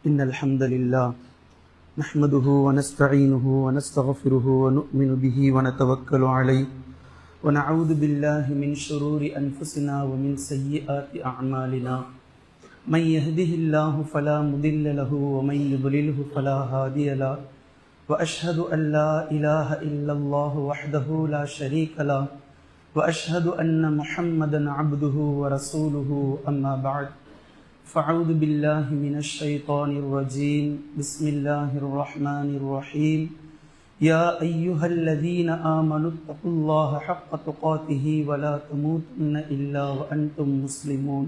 إن الحمد لله نحمده ونستعينه ونستغفره ونؤمن به ونتوكل عليه ونعوذ بالله من شرور أنفسنا ومن سيئات أعمالنا من يهده الله فلا مضل له ومن يضلله فلا هادي له وأشهد أن لا إله إلا الله وحده لا شريك له وأشهد أن محمدا عبده ورسوله أما بعد فأعوذ بالله من الشيطان الرجيم بسم الله الرحمن الرحيم يا أيها الذين آمنوا اتقوا الله حق تقاته ولا تموتن إلا وأنتم مسلمون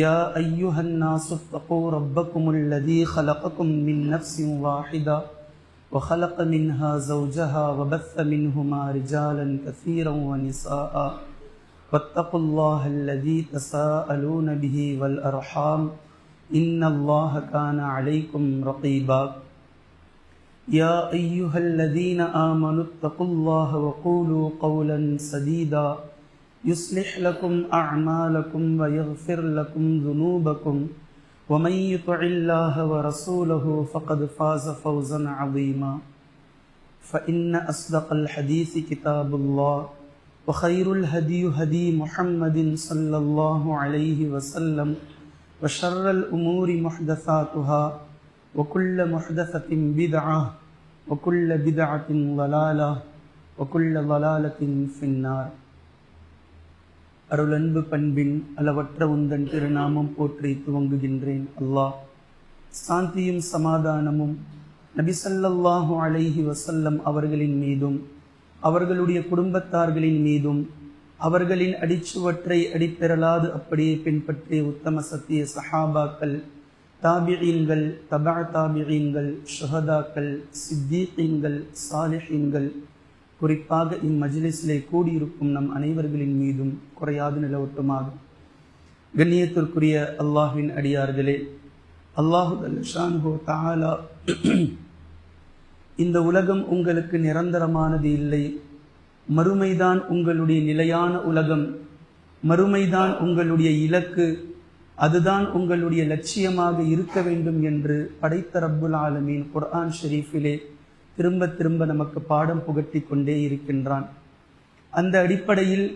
يا أيها الناس اتقوا ربكم الذي خلقكم من نفس واحدة وخلق منها زوجها وبث منهما رجالا كثيرا ونساء واتقوا الله الذي تساءلون به والأرحام إن الله كان عليكم رقيبا يا أيها الذين آمنوا اتقوا الله وقولوا قولا سديدا يصلح لكم أعمالكم ويغفر لكم ذنوبكم ومن يطع الله ورسوله فقد فاز فوزا عظيما فإن أصدق الحديث كتاب الله وخير الهدي هدي محمد صلى الله عليه وسلم وشر الأمور محدثاتها وكل محدثة بدعة وكل بدعة ضلالة وكل ضلالة في النار. அருளன்பு பண்பின் அளவற்ற உந்தன் திருநாமம் போற்றி துவங்குகின்றேன். அல்லாஹ் சாந்தியும் சமாதானமும் நபி ஸல்லல்லாஹு அலைஹி வஸல்லம் அவர்களின் மீதும் அவர்களுடைய குடும்பத்தார்களின் மீதும் அவர்களின் அடிச்சுவற்றை அடிப்பெறலாது அப்படியே பின்பற்றிய உத்தம சத்திய சஹாபாக்கள், தாபிஈன்கள், தபா தாபிஈன்கள், ஷுஹதாக்கள், சித்தீகீன்கள், சாலிஹீன்கள், குறிப்பாக இம்மஜ்லிஸிலே கூடியிருக்கும் நம் அனைவர்களின் மீதும் குறையாது நிலவட்டுமாக. கண்ணியத்திற்குரிய அல்லாஹ்வின் அடியார்களே, அல்லாஹு ஷான்ஹு தஆலா இந்த உலகம் உங்களுக்கு நிரந்தரமானது இல்லை, மறுமைதான் உங்களுடைய நிலையான உலகம், மறுமைதான் உங்களுடைய இலக்கு, அதுதான் உங்களுடைய லட்சியமாக இருக்க வேண்டும் என்று படைத்த ரப்புல் ஆலமீன் குர்ஆன் ஷரீஃபிலே திரும்ப திரும்ப நமக்கு பாடம் புகட்டி கொண்டே இருக்கின்றான். அந்த அடிப்படையில்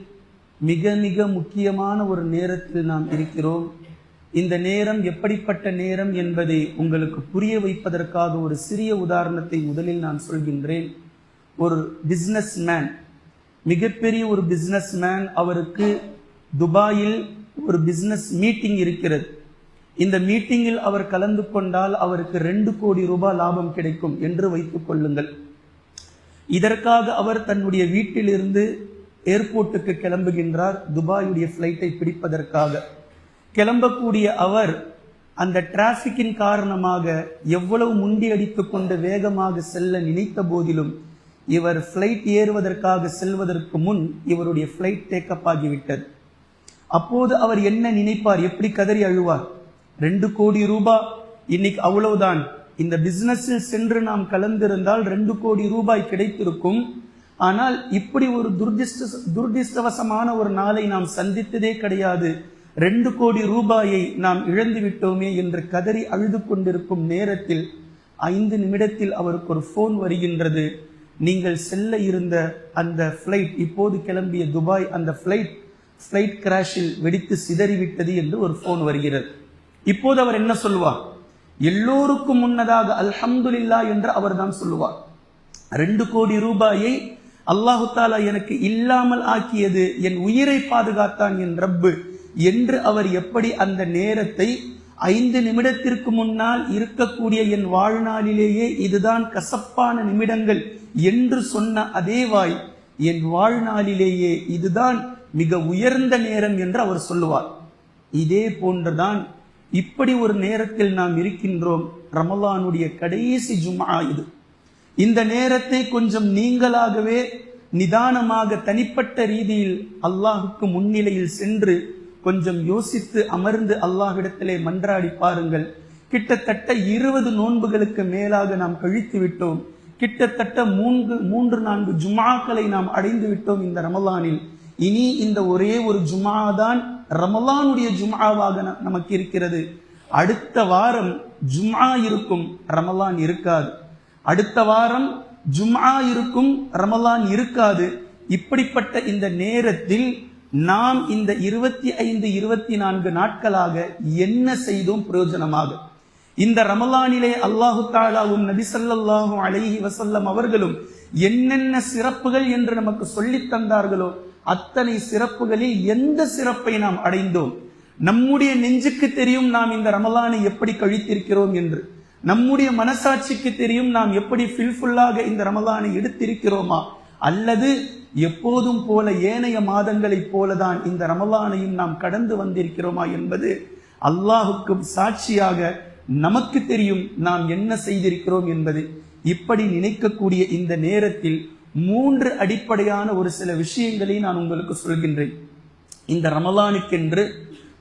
மிக மிக முக்கியமான ஒரு நேரத்தில் நாம் இருக்கிறோம். இந்த நேரம் எப்படிப்பட்ட நேரம் என்பதை உங்களுக்கு புரிய வைப்பதற்காக ஒரு சிறிய உதாரணத்தை முதலில் நான் சொல்கின்றேன். ஒரு பிஸ்னஸ் மேன், மிகப்பெரிய ஒரு பிஸ்னஸ் மேன், அவருக்கு துபாயில் ஒரு பிஸ்னஸ் மீட்டிங் இருக்கிறது. இந்த மீட்டிங்கில் அவர் கலந்து கொண்டால் அவருக்கு 2 கோடி ரூபாய் லாபம் கிடைக்கும் என்று வைத்துக் கொள்ளுங்கள். இதற்காக அவர் தன்னுடைய வீட்டிலிருந்து ஏர்போர்ட்டுக்கு கிளம்புகின்றார், துபாயுடைய ஃப்ளைட்டை பிடிப்பதற்காக. கிளம்பக்கூடிய அவர் அந்த டிராஃபிக்கின் காரணமாக எவ்வளவு முண்டி அடித்து கொண்டு வேகமாக செல்ல நினைத்த போதிலும் இவர் ஃப்ளைட் ஏறுவதற்காக செல்வதற்கு முன் இவருடைய ஃப்ளைட் டேக்கப் ஆகிவிட்டது. அப்போது அவர் என்ன நினைப்பார், எப்படி கதறி அழுவார்? 2 கோடி ரூபாய் இன்னைக்கு அவ்வளவுதான். இந்த பிசினஸில் சென்று நாம் கலந்திருந்தால் 2 கோடி ரூபாய் கிடைத்திருக்கும். ஆனால் இப்படி ஒரு துர்திஷ்டவசமான ஒரு நாளை நாம் சந்தித்ததே கிடையாது. 2 கோடி ரூபாயை நாம் இழந்து விட்டோமே என்று கதறி அழுது கொண்டிருக்கும் நேரத்தில் 5 நிமிடத்தில் அவருக்கு ஒரு போன் வருகின்றது. நீங்கள் செல்ல இருந்த அந்த ஃப்ளைட், இப்போது கிளம்பிய துபாய், அந்த ஃப்ளைட் கிராஷில் வெடித்து சிதறிவிட்டது என்று ஒரு போன் வருகிறது. இப்போது அவர் என்ன சொல்வார்? எல்லோருக்கும் முன்னதாக அல்ஹம்துலில்லாஹ் என்று அவர் தான் சொல்லுவார். 2 கோடி ரூபாயை அல்லாஹு தாலா எனக்கு இல்லாமல் ஆக்கியது, என் உயிரை பாதுகாத்தான் என் ரப்பு என்று அவர் எப்படி அந்த நேரத்தை 5 நிமிடத்திற்கு முன்னால் இருக்கக்கூடிய என் வாழ்நாளிலேயே இதுதான் கசப்பான நிமிடங்கள் என்று சொன்ன அதே வாய் என் வாழ்நாளிலேயே இதுதான் மிக உயர்ந்த நேரம் என்று அவர் சொல்லுவார். இதே போன்றுதான் இப்படி ஒரு நேரத்தில் நாம் இருக்கின்றோம். ரமலானுடைய கடைசி ஜும்ஆ இது. இந்த நேரத்தை கொஞ்சம் நீங்களாகவே நிதானமாக தனிப்பட்ட ரீதியில் அல்லாஹுக்கு முன்னிலையில் சென்று கொஞ்சம் யோசித்து அமர்ந்து அல்லாஹ்விடத்திலே மன்றாடி பாருங்கள். கிட்டத்தட்ட 20 நோன்புகளுக்கு மேலாக நாம் கழித்து விட்டோம். கிட்டத்தட்ட 3-4 ஜும்ஆக்களை நாம் அடைந்து விட்டோம் இந்த ரமலானில். இனி இந்த ஒரே ஒரு ஜும்ஆ தான் ரமலானுடைய ஜும்ஆவாக நமக்கு இருக்கிறது. அடுத்த வாரம் ஜும்ஆ இருக்கும், ரமலான் இருக்காது. அடுத்த வாரம் ஜும்ஆ இருக்கும், ரமலான் இருக்காது. இப்படிப்பட்ட இந்த நேரத்தில் நாம் இந்த 25 24 நாட்களாக என்ன செய்தோம் பிரயோஜனமாக? இந்த ரமலானிலே அல்லாஹு தஆலாவும் நபி ஸல்லல்லாஹு அலைஹி வஸல்லம் அவர்களும் என்னென்ன சிறப்புகள் என்று நமக்கு சொல்லித் தந்தார்களோ அத்தனை சிறப்புகளில் எந்த சிறப்பை நாம் அடைந்தோம்? நம்முடைய நெஞ்சுக்கு தெரியும் நாம் இந்த ரமலானை எப்படி கழித்திருக்கிறோம் என்று. நம்முடைய மனசாட்சிக்கு தெரியும் நாம் எப்படி ஃபில்ஃபுல்லாக இந்த ரமலானை எடுத்திருக்கிறோமா, அல்லது எப்போதும் போல ஏனைய மாதங்களைப் போலதான் இந்த ரமலானையும் நாம் கடந்து வந்திருக்கிறோமா என்பது அல்லாஹுக்கு சாட்சியாக நமக்கு தெரியும் நாம் என்ன செய்திருக்கிறோம் என்பது. இப்படி நினைக்கக்கூடிய இந்த நேரத்தில் 3 அடிப்படையான ஒரு சில விஷயங்களை நான் உங்களுக்கு சொல்கின்றேன். இந்த ரமலானுக்கென்று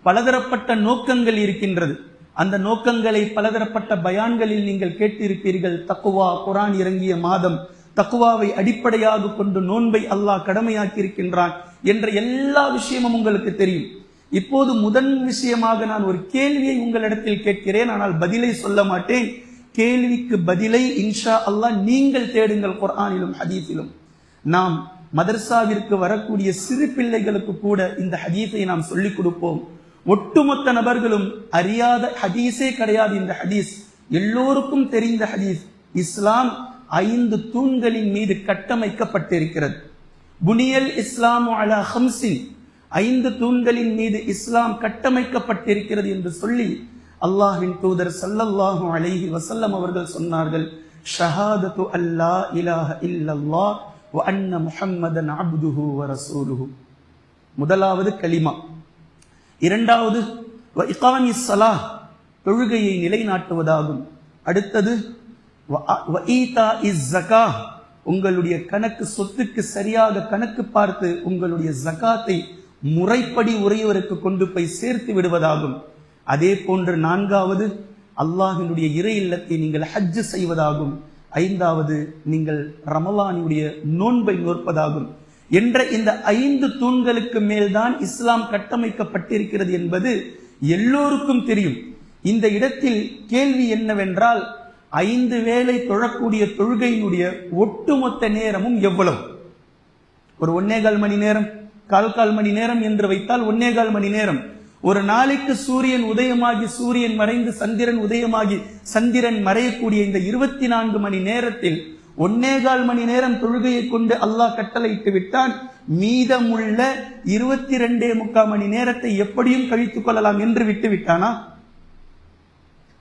பலதரப்பட்ட நோக்கங்கள் இருக்கின்றது. அந்த நோக்கங்களை பலதரப்பட்ட பயான்களில் நீங்கள் கேட்டிருப்பீர்கள். தக்குவா, குர்ஆன் இறங்கிய மாதம், தக்குவாவை அடிப்படையாக கொண்டு நோன்பை அல்லாஹ் கடமையாக்கி இருக்கின்றான் என்ற எல்லா விஷயமும் உங்களுக்கு தெரியும். இப்போது முதன் விஷயமாக நான் ஒரு கேள்வியை உங்களிடத்தில் கேட்கிறேன், ஆனால் பதிலை சொல்ல மாட்டேன். கேள்விக்கு பதிலை இன்ஷா அல்லாஹ் நீங்கள் தேடுங்கள் குர்ஆனிலும் ஹதீஸிலும். நாம் மதர்சாவிற்கு வரக்கூடிய சிறு பிள்ளைகளுக்கு கூட இந்த ஹதீஸை நாம் சொல்லிக் கொடுப்போம். ஒட்டுமொத்த நபர்களும் அறியாத ஹதீஸே கிடையாது. இந்த ஹதீஸ் எல்லோருக்கும் தெரிந்த ஹதீஸ். இஸ்லாம் 5 தூண்களின் மீது கட்டமைக்கப்பட்டிருக்கிறது. புனியல் இஸ்லாமு அலா ஹம்ஸின், 5 தூண்களின் மீது இஸ்லாம் கட்டமைக்கப்பட்டிருக்கிறது என்று சொல்லி அல்லாஹ்வின் தூதர் ஸல்லல்லாஹு அலைஹி வஸல்லம் அவர்கள் சொன்னார்கள், ஷஹாதத்து அல்லா இலாஹ இல்லல்லாஹ் வ அன்ன முஹம்மதன் அப்துஹு வ ரசூலுஹு. முதலாவது கலிமா. இரண்டாவது வ இகாமிஸ் ஸலாஹ், தொழுகையை நிலைநாட்டுவதாகும். அடுத்தது வ ஈதாஇஸ் ஸகாஹ், உங்களுடைய கணக்கு சொத்துக்கு சரியாக கணக்கு பார்த்து உங்களுடைய ஜகாத்தை முறைப்படி உரியவருக்கு கொண்டு போய் சேர்த்து விடுவதாகும். அதே போன்று நான்காவது அல்லாஹ்வினுடைய இறை இல்லத்தை நீங்கள் ஹஜ் செய்வதாகும். ஐந்தாவது நீங்கள் ரமலானுடைய நோன்பை நோற்பதாகும். என்ற இந்த 5 தூண்களுக்கு மேல்தான் இஸ்லாம் கட்டமைக்கப்பட்டிருக்கிறது என்பது எல்லோருக்கும் தெரியும். இந்த இடத்தில் கேள்வி என்னவென்றால், 5 வேளை தொழக்கூடிய தொழுகையினுடைய ஒட்டுமொத்த நேரமும் எவ்வளவு? ஒரு 1.25 மணி நேரம், 1/4 மணி நேரம் என்று வைத்தால் 1.25 மணி நேரம். ஒரு நாளைக்கு சூரியன் உதயமாகி சூரியன் மறைந்து சந்திரன் உதயமாகி சந்திரன் மறையக்கூடிய இந்த 24 மணி நேரத்தில் 1.25 மணி நேரம் தொழுகையை கொண்டு அல்லாஹ் கட்டளையிட்டு விட்டான். மீதமுள்ள 22.25 மணி நேரத்தை எப்படியும் கழித்துக் கொள்ளலாம் என்று விட்டு விட்டானா?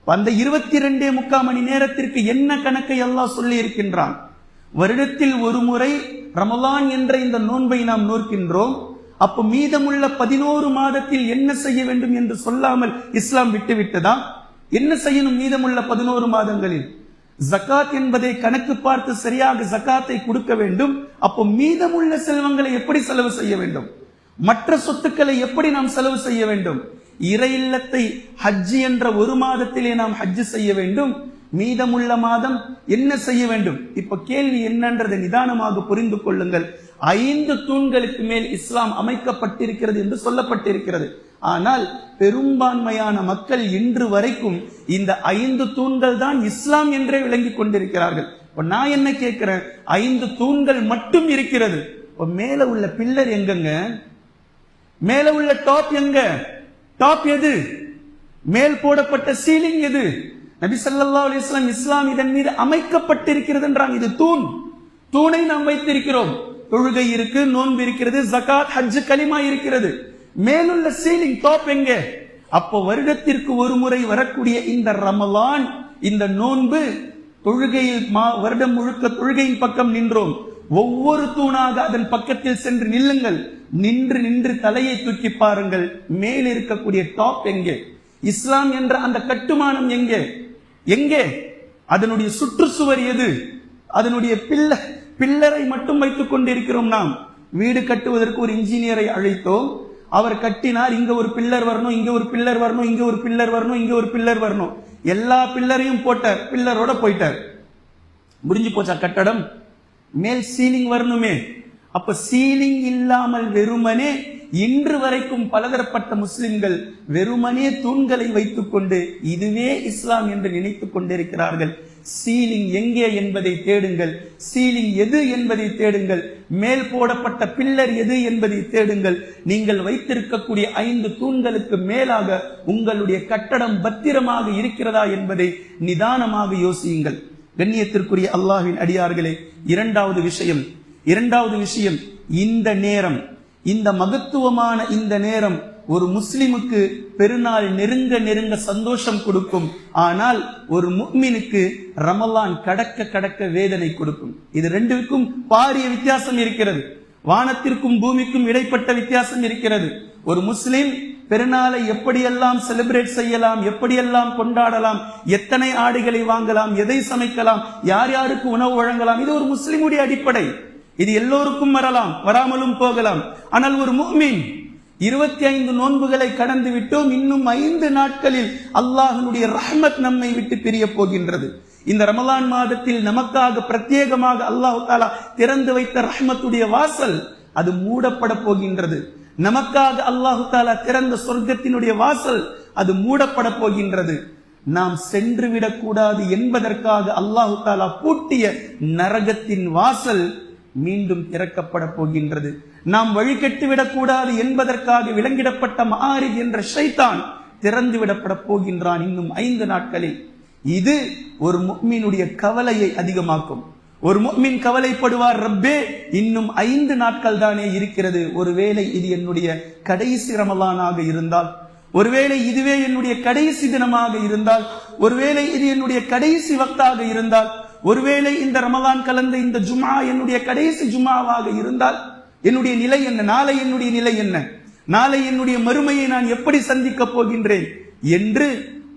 அந்த 22.25 மணி நேரத்திற்கு என்ன கணக்கை அல்லாஹ் சொல்லி இருக்கின்றான்? வருடத்தில் ஒரு முறை ரமலான் என்ற இந்த நோன்பை நாம் நோக்கின்றோம். அப்ப மீதமுள்ள 11 மாதத்தில் என்ன செய்ய வேண்டும் என்று சொல்லாமல் இஸ்லாம் விட்டுவிட்டதா? என்ன செய்யணும் மீதமுள்ள 11 மாதங்களில்? ஜகாத் என்பதை கணக்கு பார்த்து சரியாக ஜகாத்தை கொடுக்க வேண்டும். அப்போ மீதமுள்ள செல்வங்களை எப்படி செலவு செய்ய வேண்டும்? மற்ற சொத்துக்களை எப்படி நாம் செலவு செய்ய வேண்டும்? இறை இல்லத்தை ஹஜ் என்ற ஒரு மாதத்திலே நாம் ஹஜ் செய்ய வேண்டும். மீதமுள்ள மாதம் என்ன செய்ய வேண்டும்? இப்ப கேள்வி என்னன்றதை நிதானமாக புரிந்து கொள்ளுங்கள். 5 தூண்களுக்கு மேல் இஸ்லாம் அமைக்கப்பட்டிருக்கிறது என்று சொல்லப்பட்டிருக்கிறது. ஆனால் பெரும்பான்மையான மக்கள் இன்று வரைக்கும் இந்த 5 தூண்கள் தான் இஸ்லாம் என்றே விளங்கி கொண்டிருக்கிறார்கள். இப்ப நான் என்ன கேட்கிறேன், 5 தூண்கள் மட்டும் இருக்கிறது. இப்ப மேல உள்ள பில்லர் எங்கங்க? மேல உள்ள டாப் எங்க? டாப் எது? மேல் போடப்பட்ட சீலிங் எது? நபி ஸல்லல்லாஹு அலைஹி வஸல்லம் இஸ்லாம் இதன் மீது அமைக்கப்பட்டிருக்கிறது என்றாங்க. இது தூண். தூணை நாம் வைத்திருக்கிறோம். தொழுகை இருக்கு, நோன்பு இருக்கிறது, ஜகாத், ஹஜ், கலிமா இருக்கிறது. மேலுள்ள சீலிங் டாப் எங்க? அப்போ வருடத்திற்கு ஒரு முறை வரக்கூடிய இந்த ரமலான், இந்த நோன்பு, தொழுகையில் வருடம் முழுக்க தொழுகையின் பக்கம் நின்றோம். ஒவ்வொரு தூணாக அதன் பக்கத்தில் சென்று நில்லுங்கள். நின்று தலையை தூக்கி பாருங்கள். மேல் இருக்கக்கூடிய டாப் எங்கே? இஸ்லாம் என்ற அந்த கட்டுமானம் எங்கே? எங்கே? அதனுடைய சுற்றுச்சுவர் எது? அதனுடைய பில்லரை மட்டும் வைத்துக் கொண்டிருக்கிறோம். நாம் வீடு கட்டுவதற்கு ஒரு இன்ஜினியரை அழைத்தோம். அவர் கட்டினார். இங்க ஒரு பில்லர் வரணும், இங்க ஒரு பில்லர் வரணும், இங்க ஒரு பில்லர் வரணும், இங்க ஒரு பில்லர் வரணும். எல்லா பில்லரையும் போட்டார். பில்லரோட போயிட்டார். முடிஞ்சு போச்சா கட்டடம்? மேல் சீலிங் வரணுமே. அப்ப சீலிங் இல்லாமல் வெறுமனே இன்று வரைக்கும் பலதரப்பட்ட முஸ்லிம்கள் வெறுமனே தூண்களை வைத்துக் கொண்டு இதுவே இஸ்லாம் என்று நினைத்துக் கொண்டிருக்கிறார்கள். சீலிங் எங்கே என்பதை தேடுங்கள், சீலிங் எது என்பதை தேடுங்கள், மேல் போடப்பட்ட பில்லர் எது என்பதை தேடுங்கள். நீங்கள் வைத்திருக்கக்கூடிய 5 தூண்களுக்கு மேலாக உங்களுடைய கட்டடம் பத்திரமாக இருக்கிறதா என்பதை நிதானமாக யோசியுங்கள். கண்ணியத்திற்குரிய அல்லாஹ்வின் அடியார்களே, இரண்டாவது விஷயம் இந்த நேரம், இந்த மகத்துவமான இந்த நேரம் ஒரு முஸ்லிமுக்கு பெருநாள் நெருங்க சந்தோஷம் கொடுக்கும். ஆனால் ஒரு முஃமினுக்கு ரமலான் கடக்க வேதனை கொடுக்கும். இது ரெண்டுக்கும் பாரிய வித்தியாசம் இருக்கிறது. வானத்திற்கும் பூமிக்கும் இடைப்பட்ட வித்தியாசம் இருக்கிறது. ஒரு முஸ்லிம் பெருநாளை எப்படியெல்லாம் செலிப்ரேட் செய்யலாம், எப்படியெல்லாம் கொண்டாடலாம், எத்தனை ஆடைகளை வாங்கலாம், எதை சமைக்கலாம், யார் யாருக்கு உணவு வழங்கலாம், இது ஒரு முஸ்லிமுடைய அடிப்படை. இது எல்லோருக்கும் வரலாம், வராமலும் போகலாம். ஆனால் ஒரு முஃமின் 25 நோன்புகளை கடந்து விட்டோம், இன்னும் 5 நாட்களில் அல்லாஹ்வுடைய ரஹ்மத் நம்மை விட்டு பிரிய போகின்றது. இந்த ரமலான் மாதத்தில் நமக்காக பிரத்யேகமாக அல்லாஹ் தஆலா திறந்து வைத்த ரஹ்மத்துடைய வாசல் அது மூடப்பட போகின்றது. நமக்காக அல்லாஹ் தஆலா திறந்த சொர்க்கத்தினுடைய வாசல் அது மூடப்பட போகின்றது. நாம் சென்று விடக்கூடாது என்பதற்காக அல்லாஹ் தஆலா பூட்டிய நரகத்தின் வாசல் மீண்டும் திறக்கப்பட போகின்றது. நாம் வழிகெட்டு விடக்கூடாது என்பதற்காக விலங்கிடப்பட்ட மஆரிஜ் என்ற ஷைத்தான் திறந்து விடப்பட போகின்றான் இன்னும் 5 நாட்களில். இது ஒரு முஃமினுடைய கவலையை அதிகமாக்கும். ஒரு முஃமின் கவலைப்படுவார், ரப்பே இன்னும் 5 நாட்கள் தானே இருக்கிறது, ஒருவேளை இது என்னுடைய கடைசி ரமலானாக இருந்தால், ஒருவேளை இதுவே என்னுடைய கடைசி தினமாக இருந்தால், ஒருவேளை இது என்னுடைய கடைசி வக்தாக இருந்தால், ஒருவேளை இந்த ரமலான் கலந்த இந்த ஜும்ஆ என்னுடைய கடைசி ஜும்ஆவாக இருந்தால் என்னுடைய நிலை என்ன, நாளை என்னுடைய நிலை என்ன, நாளை என்னுடைய மறுமையை நான் எப்படி சந்திக்க போகின்றேன் என்று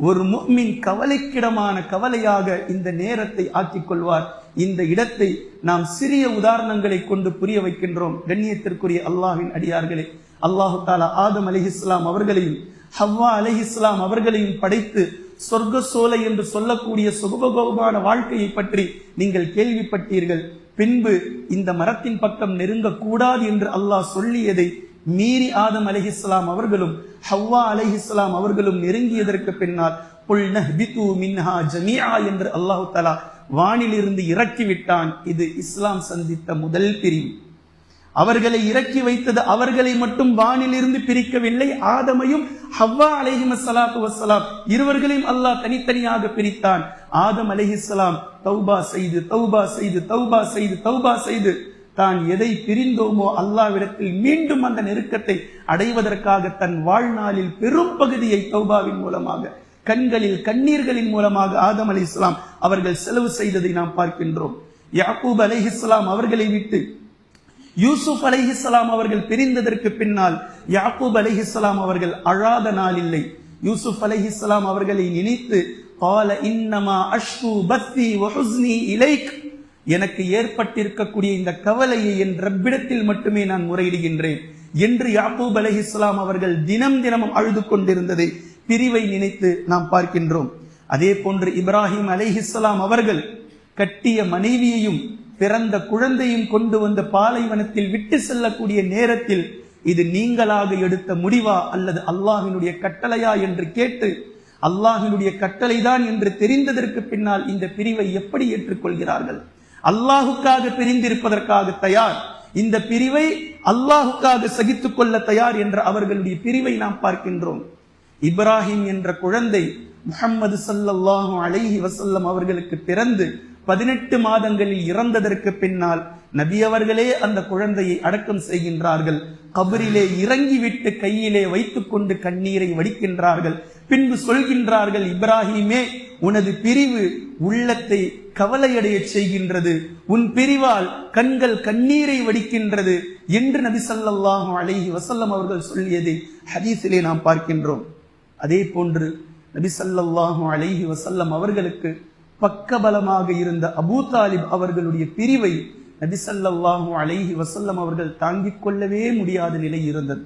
ஒரு முஃமின் கவலைக்கிடமான கவலையாக இந்த நேரத்தை ஆக்கிக் கொள்வார். இந்த இடத்தை நாம் சிறிய உதாரணங்களை கொண்டு புரிய வைக்கின்றோம். கண்ணியத்திற்குரிய அல்லாஹ்வின் அடியார்களே, அல்லாஹு தஆலா ஆதம் அலைஹிஸ்ஸலாம் அவர்களையும் ஹவ்வா அலைஹிஸ்ஸலாம் அவர்களையும் படைத்து சொர்க்க சோலை என்று சொல்லக்கூடிய சுகபோகமான வாழ்க்கையை பற்றி நீங்கள் கேள்விப்பட்டீர்கள். பின்பு இந்த மரத்தின் பக்கம் நெருங்க கூடாது என்று அல்லாஹ் சொல்லியதை மீறி ஆதம் அலைஹிஸ்ஸலாம் அவர்களும் ஹவ்வா அலைஹிஸ்ஸலாம் அவர்களும் நெருங்கியதற்கு பின்னால் குல் நஹ்பிது மின்ஹா ஜமீஆ என்று அல்லாஹ் தஆலா வானிலிருந்து இறக்கி விட்டான். இது இஸ்லாம் சந்தித்த முதல் பிரிவு. அவர்களை இறக்கி வைத்தது அவர்களை மட்டும் வானிலிருந்து பிரிக்கவில்லை, ஆதமையும் ஹவ்வா அலைஹிஸ்ஸலாத்து வஸ்ஸலாம் இருவர்களையும் அல்லாஹ் தனித்தனியாக பிரித்தான். ஆதம் அலைஹிஸ்ஸலாம் தௌபா செய்து தான் எதை பிரிந்தோமோ அல்லாஹ்விடத்தில் மீண்டும் அந்த நெருக்கத்தை அடைவதற்காக தன் வாழ்நாளில் பெரும் பகுதியை தௌபாவின் மூலமாக, கண்களில் கண்ணீர்களின் மூலமாக ஆதம் அலைஹிஸ்ஸலாம் அவர்கள் செலவு செய்ததை நாம் பார்க்கின்றோம். யாக்கூப் அலைஹிஸ்ஸலாம் அவர்களை விட்டு யூசுப் அலைஹிஸ்ஸலாம் அவர்கள் பிரிந்ததற்கு பின்னால் யாக்கூப் அலைஹிஸ்ஸலாம் அவர்கள் அழாத நாள் இல்லை. யூசுப் அலைஹிஸ்ஸலாம் அவர்களை நினைத்து قال انما اشكو بثي وحزني اليك, எனக்கு ஏற்பட்டிருக்கக்கூடிய இந்த கவலையை என் ரப்பிடத்தில் மட்டுமே நான் முறையிடுகின்றேன் என்று யாக்கூப் அலைஹிஸ்ஸலாம் அவர்கள் தினமும் அழுது கொண்டிருந்ததை, பிரிவை நினைத்து நாம் பார்க்கின்றோம். அதே போன்று இப்ராஹிம் அலைஹிஸ்ஸலாம் அவர்கள் கட்டிய மனைவியையும் பிறந்த குழந்தையும் கொண்டு வந்த பாலைவனத்தில் விட்டு செல்லக்கூடிய நேரத்தில் இது நீங்களாக எடுத்த முடிவா அல்லது அல்லாஹ்வினுடைய கட்டளையா என்று கேட்டு, அல்லாஹ்வினுடைய கட்டளைதான் என்று தெரிந்ததற்கு பின்னால் இந்த பிரிவை எப்படி ஏற்றுக்கொள்கிறார்கள்? அல்லாஹுக்காக பிரிந்திருப்பதற்காக தயார், இந்த பிரிவை அல்லாஹுக்காக சகித்துக் கொள்ள தயார் என்ற அவர்களுடைய பிரிவை நாம் பார்க்கின்றோம். இப்ராஹிம் என்ற குழந்தை முஹம்மது ஸல்லல்லாஹு அலைஹி வஸல்லம் அவர்களுக்கு பிறந்து 18 மாதங்களில் இறந்ததற்கு பின்னால் நபி அவர்களே அந்த குழந்தையை அடக்கம் செய்கின்றார்கள். கபரிலே இறங்கிவிட்டு கையிலே வைத்துக் கொண்டு கண்ணீரை வடிக்கின்றார்கள். பின்பு சொல்கின்றார்கள், இப்ராஹிமே உனது பிரிவு உள்ளத்தை கவலையடைய செய்கின்றது, உன் பிரிவால் கண்கள் கண்ணீரை வடிக்கின்றது என்று நபி ஸல்லல்லாஹு அலைஹி வஸல்லம் அவர்கள் சொல்லியதை ஹதீஸிலே நாம் பார்க்கின்றோம். அதே போன்று நபி ஸல்லல்லாஹு அலைஹி வஸல்லம் அவர்களுக்கு பக்கபலமாக இருந்த அபூ தாலிப் அவர்களுடைய பிரிவை நபி ஸல்லல்லாஹு அலைஹி வஸல்லம் அவர்கள் தாங்கிக் கொள்ளவே முடியாத நிலை இருந்தது.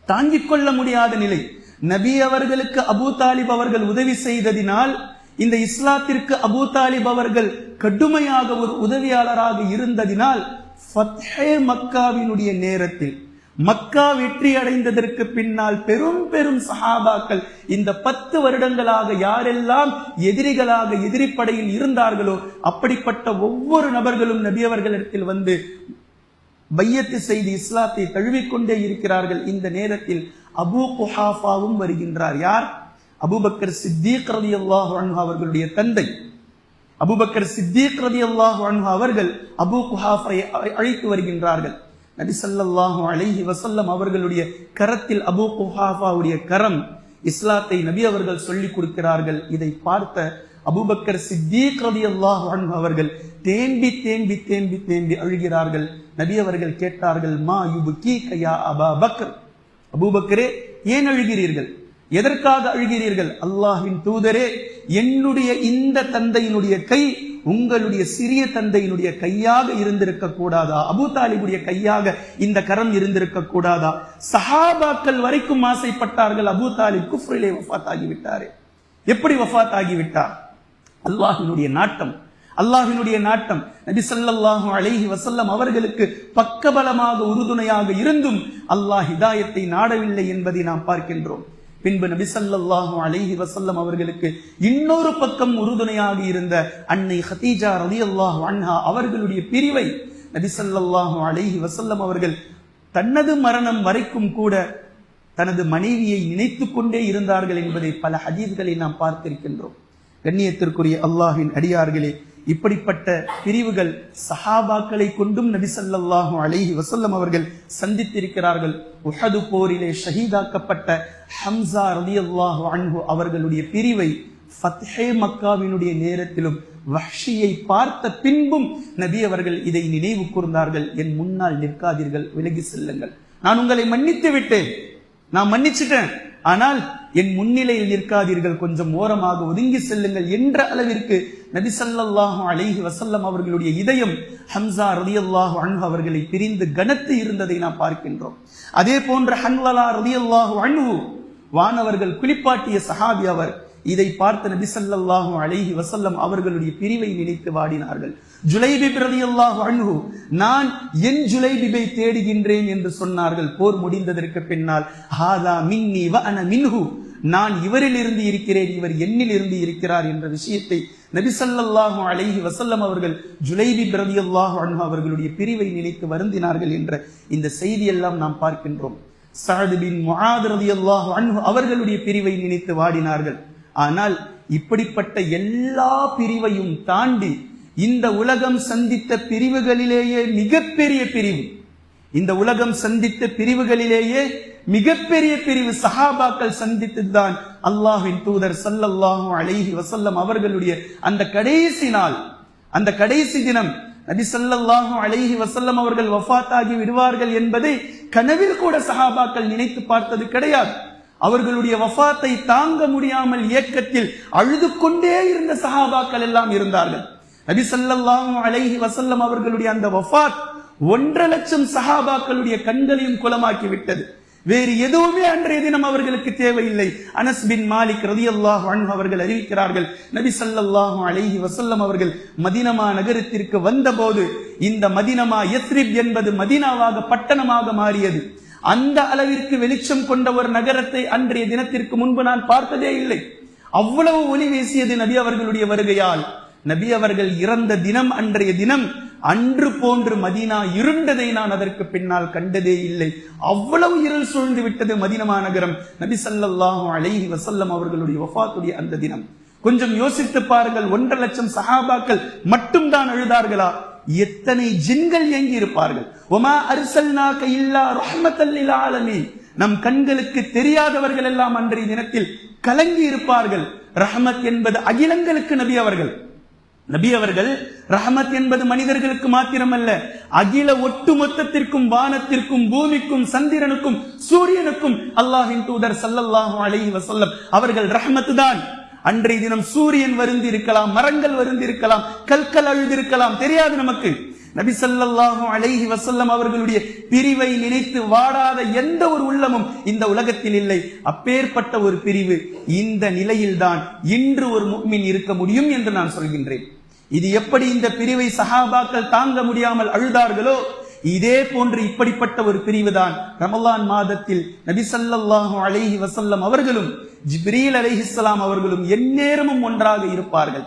தாங்கிக் கொள்ள முடியாத நிலை. நபி அவர்களுக்கு அபூ தாலிப் அவர்கள் உதவி செய்ததினால், இந்த இஸ்லாத்திற்கு அபூ தாலிப் அவர்கள் கடுமையாக ஒரு உதவியாளராக இருந்ததினால், ஃபத்ஹே மக்காவினுடைய நேரத்தில், மக்கா வெற்றி அடைந்ததற்கு பின்னால் பெரும் பெரும் சஹாபாக்கள் இந்த 10 வருடங்களாக யாரெல்லாம் எதிரிகளாக எதிரிப்படையில் இருந்தார்களோ அப்படிப்பட்ட ஒவ்வொரு நபர்களும் நபி அவர்களிடத்தில் வந்து பையத்து செய்து இஸ்லாத்தை தழுவிக்கொண்டே இருக்கிறார்கள். இந்த நேரத்தில் அபூ குஹாஃபாவும் வருகின்றார். யார்? அபூபக்கர் சித்தீக் ரலியல்லாஹு அன்ஹு அவர்களுடைய தந்தை. அபூபக்கர் சித்தீக் ரலியல்லாஹு அன்ஹு அவர்கள் அபூ குஹாஃபாவை அழைத்து வருகின்றார்கள். நபி ஸல்லல்லாஹு அலைஹி வஸல்லம் அவர்களுடைய கரத்தில் அபூ குஹாஃபாவுடைய கரம், இஸ்லாத்தை நபி அவர்கள் சொல்லிக் கொடுக்கிறார்கள். இதை பார்த்த அபூபக்கர் சித்தீக் ரலியல்லாஹு அன்ஹு அவர்கள் தேம்பி தேம்பி தேம்பி தேம்பி அழுகிறார்கள். நபி அவர்கள் கேட்டார்கள், மா யுப்கீக யா அபா பக்ர், அபூபக்கரே ஏன் அழுகிறீர்கள், எதற்காக அழுகிறீர்கள்? அல்லாஹ்வின் தூதரே, என்னுடைய இந்த தந்தையினுடைய கை உங்களுடைய சிறிய தந்தையினுடைய கையாக இருந்திருக்க கூடாதா? அபூ தாலிபுடைய கையாக இந்த கரம் இருந்திருக்க கூடாதா? சஹாபாக்கள் வரைக்கும் ஆசைப்பட்டார்கள். அபூ தாலிப் குஃப்ரிலே வஃபாத் ஆகிவிட்டாரே. எப்படி வஃபாத் ஆகிவிட்டார்? அல்லாஹ்வினுடைய நாட்டம், அல்லாஹ்வினுடைய நாட்டம். நபி ஸல்லல்லாஹு அலைஹி வஸல்லம் அவர்களுக்கு பக்கபலமாக உறுதுணையாக இருந்தும் அல்லாஹ் ஹிதாயத்தை நாடவில்லை என்பதை நாம் பார்க்கின்றோம். பின்பு நபி ஸல்லல்லாஹு அலைஹி வஸல்லம் அவர்களுக்கு இன்னொரு பக்கம் உறுதுணையாக இருந்த அன்னை ஹதீஜா ரலியல்லாஹு அன்ஹா அவர்களுடைய பிரிவை நபி ஸல்லல்லாஹு அலைஹி வஸல்லம் அவர்கள் தனது மரணம் வரைக்கும் கூட தனது மனைவியை நினைத்துக் கொண்டே இருந்தார்கள் என்பதை பல ஹதீஸ்களை நாம் பார்த்திருக்கின்றோம். கண்ணியத்திற்குரிய அல்லாஹ்வின் அடியார்களே, இப்படிப்பட்ட பிரிவுகள் சஹாபாக்களை கொண்டும் நபி ஸல்லல்லாஹு அலைஹி வஸல்லம் அவர்கள் சந்தித்திருக்கிறார்கள். உஹது போரிலே ஷஹீதாக்கப்பட்ட ஹம்ஸா ரலியல்லாஹு அன்ஹு அவர்களுடைய பிரிவை ஃபத்ஹே மக்காவினுடைய நேரத்திலும் வஹ்ஷியை பார்த்த பின்பும் நபி அவர்கள் இதை நினைவு கூர்ந்தார்கள். என் முன்னால் நிற்காதீர்கள், விலகி செல்லுங்கள். நான் உங்களை மன்னித்து விட்டேன், நான் மன்னிச்சிட்டேன், ஆனால் என் முன்னிலையில் நிற்காதீர்கள், கொஞ்சம் ஓரமாக ஒதுங்கி செல்லுங்கள் என்ற அளவிற்கு நபி ஸல்லல்லாஹு அலைஹி வஸல்லம் அவர்களுடைய இதயம் ஹம்ஸா ரலியல்லாஹு அன்ஹு அவர்களை பிரிந்து கனத்து இருந்ததை நாம் பார்க்கின்றோம். அதே போன்ற ஹன்லலா ரலியல்லாஹு அன்ஹு வானவர்கள் குளிப்பாட்டிய சஹாபி அவர். இதை பார்த்த நபி ஸல்லல்லாஹு அலைஹி வஸல்லம் அவர்களுடைய பிரிவை நினைத்து வாடினார்கள். ஜுலைபிப் ரலியல்லாஹு அன்ஹு, நான் என் ஜுலைபிபை தேடுகின்றேன் என்று சொன்னார்கள். போர் முடிந்ததற்கு பின்னால் ஹாதா மின்னி வ அன மின்ஹு, நான் இவரில் இருந்து இருக்கிறேன், இவர் என்னில் இருந்து இருக்கிறார் என்ற விஷயத்தை நபி ஸல்லல்லாஹு அலைஹி வஸல்லம் அவர்கள் ஜுலைபிப் ரலியல்லாஹு அன்ஹு அவர்களுடைய பிரிவை நினைத்து வருந்தினார்கள் என்ற இந்த செய்தியெல்லாம் நாம் பார்க்கின்றோம். சஅத் பின் முஆத் ரலியல்லாஹு அன்ஹு அவர்களுடைய பிரிவை நினைத்து வாடினார்கள். ஆனால் இப்படிப்பட்ட எல்லா பிரிவையும் தாண்டி இந்த உலகம் சந்தித்த பிரிவுகளிலேயே மிகப்பெரிய பிரிவு, இந்த உலகம் சந்தித்த பிரிவுகளிலேயே மிகப்பெரிய பிரிவு சஹாபாக்கள் சந்தித்துதான் அல்லாஹ்வின் தூதர் ஸல்லல்லாஹு அலைஹி வஸல்லம் அவர்களுடைய அந்த கடைசி நாள், அந்த கடைசி தினம் நபி ஸல்லல்லாஹு அலைஹி வஸல்லம் அவர்கள் வஃபாத் ஆகி விடுவார்கள் என்பதை கனவில் கூட சஹாபாக்கள் நினைத்து பார்த்தது கிடையாது. அவர்களுடைய வஃபாத்தை தாங்க முடியாமல் ஏக்கத்தில் அழுது கொண்டே இருந்த சஹாபாக்கள் எல்லாம் இருந்தார்கள். நபி ஸல்லல்லாஹு அலைஹி வஸல்லம் அவர்களுடைய அந்த வஃபாத் 1.5 லட்சம் சஹாபாக்களுடைய கண்களையும் குலமாக்கி விட்டது. வேறு எதுவுமே அன்றைய தினம் அவர்களுக்கு தேவையில்லை. அனஸ் பின் மாலிக் ரலியல்லாஹு அன்ஹு அவர்கள் அறிவிக்கிறார்கள், நபி ஸல்லல்லாஹு அலைஹி வஸல்லம் அவர்கள் மதீனா நகரத்திற்கு வந்தபோது இந்த மதீனா யஸ்ரிப் என்பது மதீனாவாக பட்டணமாக மாறியது. அந்த அளவிற்கு வெளிச்சம் கொண்ட ஒரு நகரத்தை அன்றைய தினத்திற்கு முன்பு நான் பார்த்ததே இல்லை. அவ்வளவு ஒளி வீசியது நபி அவர்களுடைய வருகையால். நபி அவர்கள் இறந்த தினம் அன்றைய தினம் அன்று போன்று மதீனா இருண்டதை நான் அதற்கு பின்னால் கண்டதே இல்லை. அவ்வளவு இருள் சூழ்ந்து விட்டது மதீனா நகரம் நபி ஸல்லல்லாஹு அலைஹி வஸல்லம் அவர்களுடைய வஃபாத்துடைய அந்த தினம். கொஞ்சம் யோசித்து பாருங்கள், 1.5 லட்சம் சஹாபாக்கள் மட்டும்தான் அழுதார்களா? எத்தனை ஜின்கள் ஏங்கி இருப்பார்கள். வமா அர்சல்னாக இல்லா ரஹ்மத்தல் லில் ஆலமீன், நம் கண்களுக்கு தெரியாதவர்கள் எல்லாம் அன்றைய தினத்தில் கலங்கி இருப்பார்கள். ரஹ்மத் என்பது அகிலங்களுக்கு நபி அவர்கள், நபி அவர்கள் ரஹமத் என்பது மனிதர்களுக்கு மாத்திரமல்ல, அகில ஒட்டுமொத்தத்திற்கும், வானத்திற்கும், பூமிக்கும், சந்திரனுக்கும், சூரியனுக்கும் அல்லாஹ்வின் தூதர் ஸல்லல்லாஹு அலைஹி வஸல்லம் அவர்கள் ரஹமத் தான். அன்றைய தினம் சூரியன் வருந்தி இருக்கலாம், மரங்கள் வருந்தி இருக்கலாம், கற்கள் அழுதிருக்கலாம், தெரியாது நமக்கு. நபி ஸல்லல்லாஹு அலைஹி வஸல்லம் அவர்களுடைய பிரிவை நினைத்து வாடாத எந்த ஒரு உள்ளமும் இந்த உலகத்தில் இல்லை. அப்பேற்பட்ட ஒரு பிரிவு. இந்த நிலையில்தான் இன்று ஒரு முஃமின் இருக்க முடியும் என்று நான் சொல்கின்றேன். இது எப்படி இந்த பிரிவை சஹாபாக்கள் தாங்க முடியாமல் அழுதார்களோ, இதே போன்று இப்படிப்பட்ட ஒரு பிரிவுதான் ரமலான் மாதத்தில் நபி ஸல்லல்லாஹு அலைஹி வஸல்லம் அவர்களும் ஜிப்ரீல் அலைஹிஸ்ஸலாம் அவர்களும் எந்நேரமும் ஒன்றாக இருப்பார்கள்.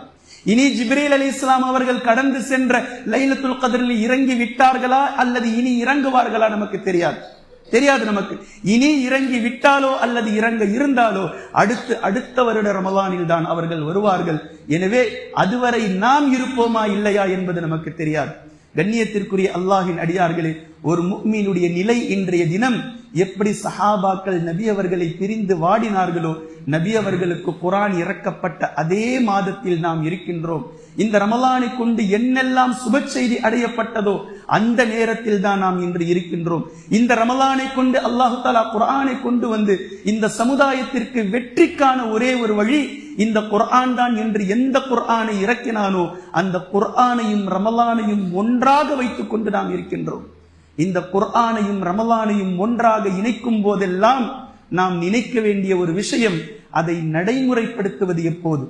இனி ஜிப்ரீல் அலைஹிஸ்ஸலாம் அவர்கள் கடந்து சென்ற லைலத்துல் கத்ரில் இறங்கி விட்டார்களா அல்லது இனி இறங்குவார்களா நமக்கு தெரியாது நமக்கு. இனி இறங்கி விட்டாலோ அல்லது இறங்க இருந்தாலோ அடுத்த வருட ரமலானில் தான் அவர்கள் வருவார்கள். எனவே அதுவரை நாம் இருப்போமா இல்லையா என்பது நமக்கு தெரியாது. கண்ணியத்திற்குரிய அல்லாஹின் அடியார்களே, ஒரு முஃமினுடைய நிலை இன்றைய தினம் எப்படி சஹாபாக்கள் நபி அவர்களை பிரிந்து வாடினார்களோ, நபி அவர்களுக்கு குர்ஆன் இறக்கப்பட்ட அதே மாதத்தில் நாம் இருக்கின்றோம். இந்த ரமலானை கொண்டு என்னெல்லாம் சுப செய்தி அடையப்பட்டதோ அந்த நேரத்தில் தான் நாம் இன்று இருக்கின்றோம். இந்த ரமலானை கொண்டு அல்லாஹு தஆலா குர்ஆனை கொண்டு வந்து இந்த சமுதாயத்திற்கு வெற்றிக்கான ஒரே ஒரு வழி இந்த குர்ஆன் தான் என்று எந்த குர்ஆனை இறக்கினானோ அந்த குர்ஆனையும் ரமலானையும் ஒன்றாக வைத்துக் கொண்டு நாம் இருக்கின்றோம். இந்த குர்ஆனையும் ரமலானையும் ஒன்றாக இணைக்கும் போதெல்லாம் நாம் நினைக்க வேண்டிய ஒரு விஷயம், அதை நடைமுறைப்படுத்துவது எப்போது?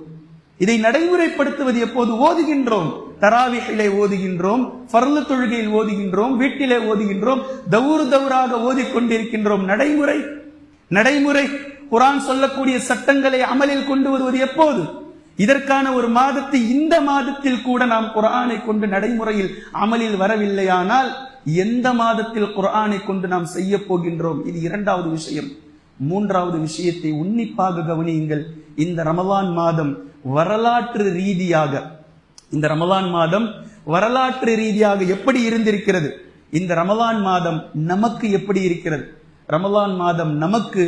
இதை நடைமுறைப்படுத்துவது எப்போது? ஓதுகின்றோம், தராவிஹிலே ஓதுகின்றோம், ஃபர்லு தொழுகையில் ஓதுகின்றோம், வீட்டிலே ஓதுகின்றோம், தௌராக ஓதிக்கொண்டிருக்கின்றோம். நடைமுறை குர்ஆன் சொல்லக்கூடிய சட்டங்களை அமலில் கொண்டு வருவது எப்போது? இதற்கான ஒரு மாதத்தை இந்த மாதத்தில் கூட நாம் குர்ஆனை கொண்டு நடைமுறையில் அமலில் வரவில்லையானால் எந்த மாதத்தில் குர்ஆனை கொண்டு நாம் செய்ய போகின்றோம்? இது இரண்டாவது விஷயம். மூன்றாவது விஷயத்தை உன்னிப்பாக கவனியுங்கள். இந்த ரமலான் மாதம் வரலாற்று ரீதியாக எப்படி இருந்திருக்கிறது? இந்த ரமலான் மாதம் நமக்கு எப்படி இருக்கிறது? ரமலான் மாதம் நமக்கு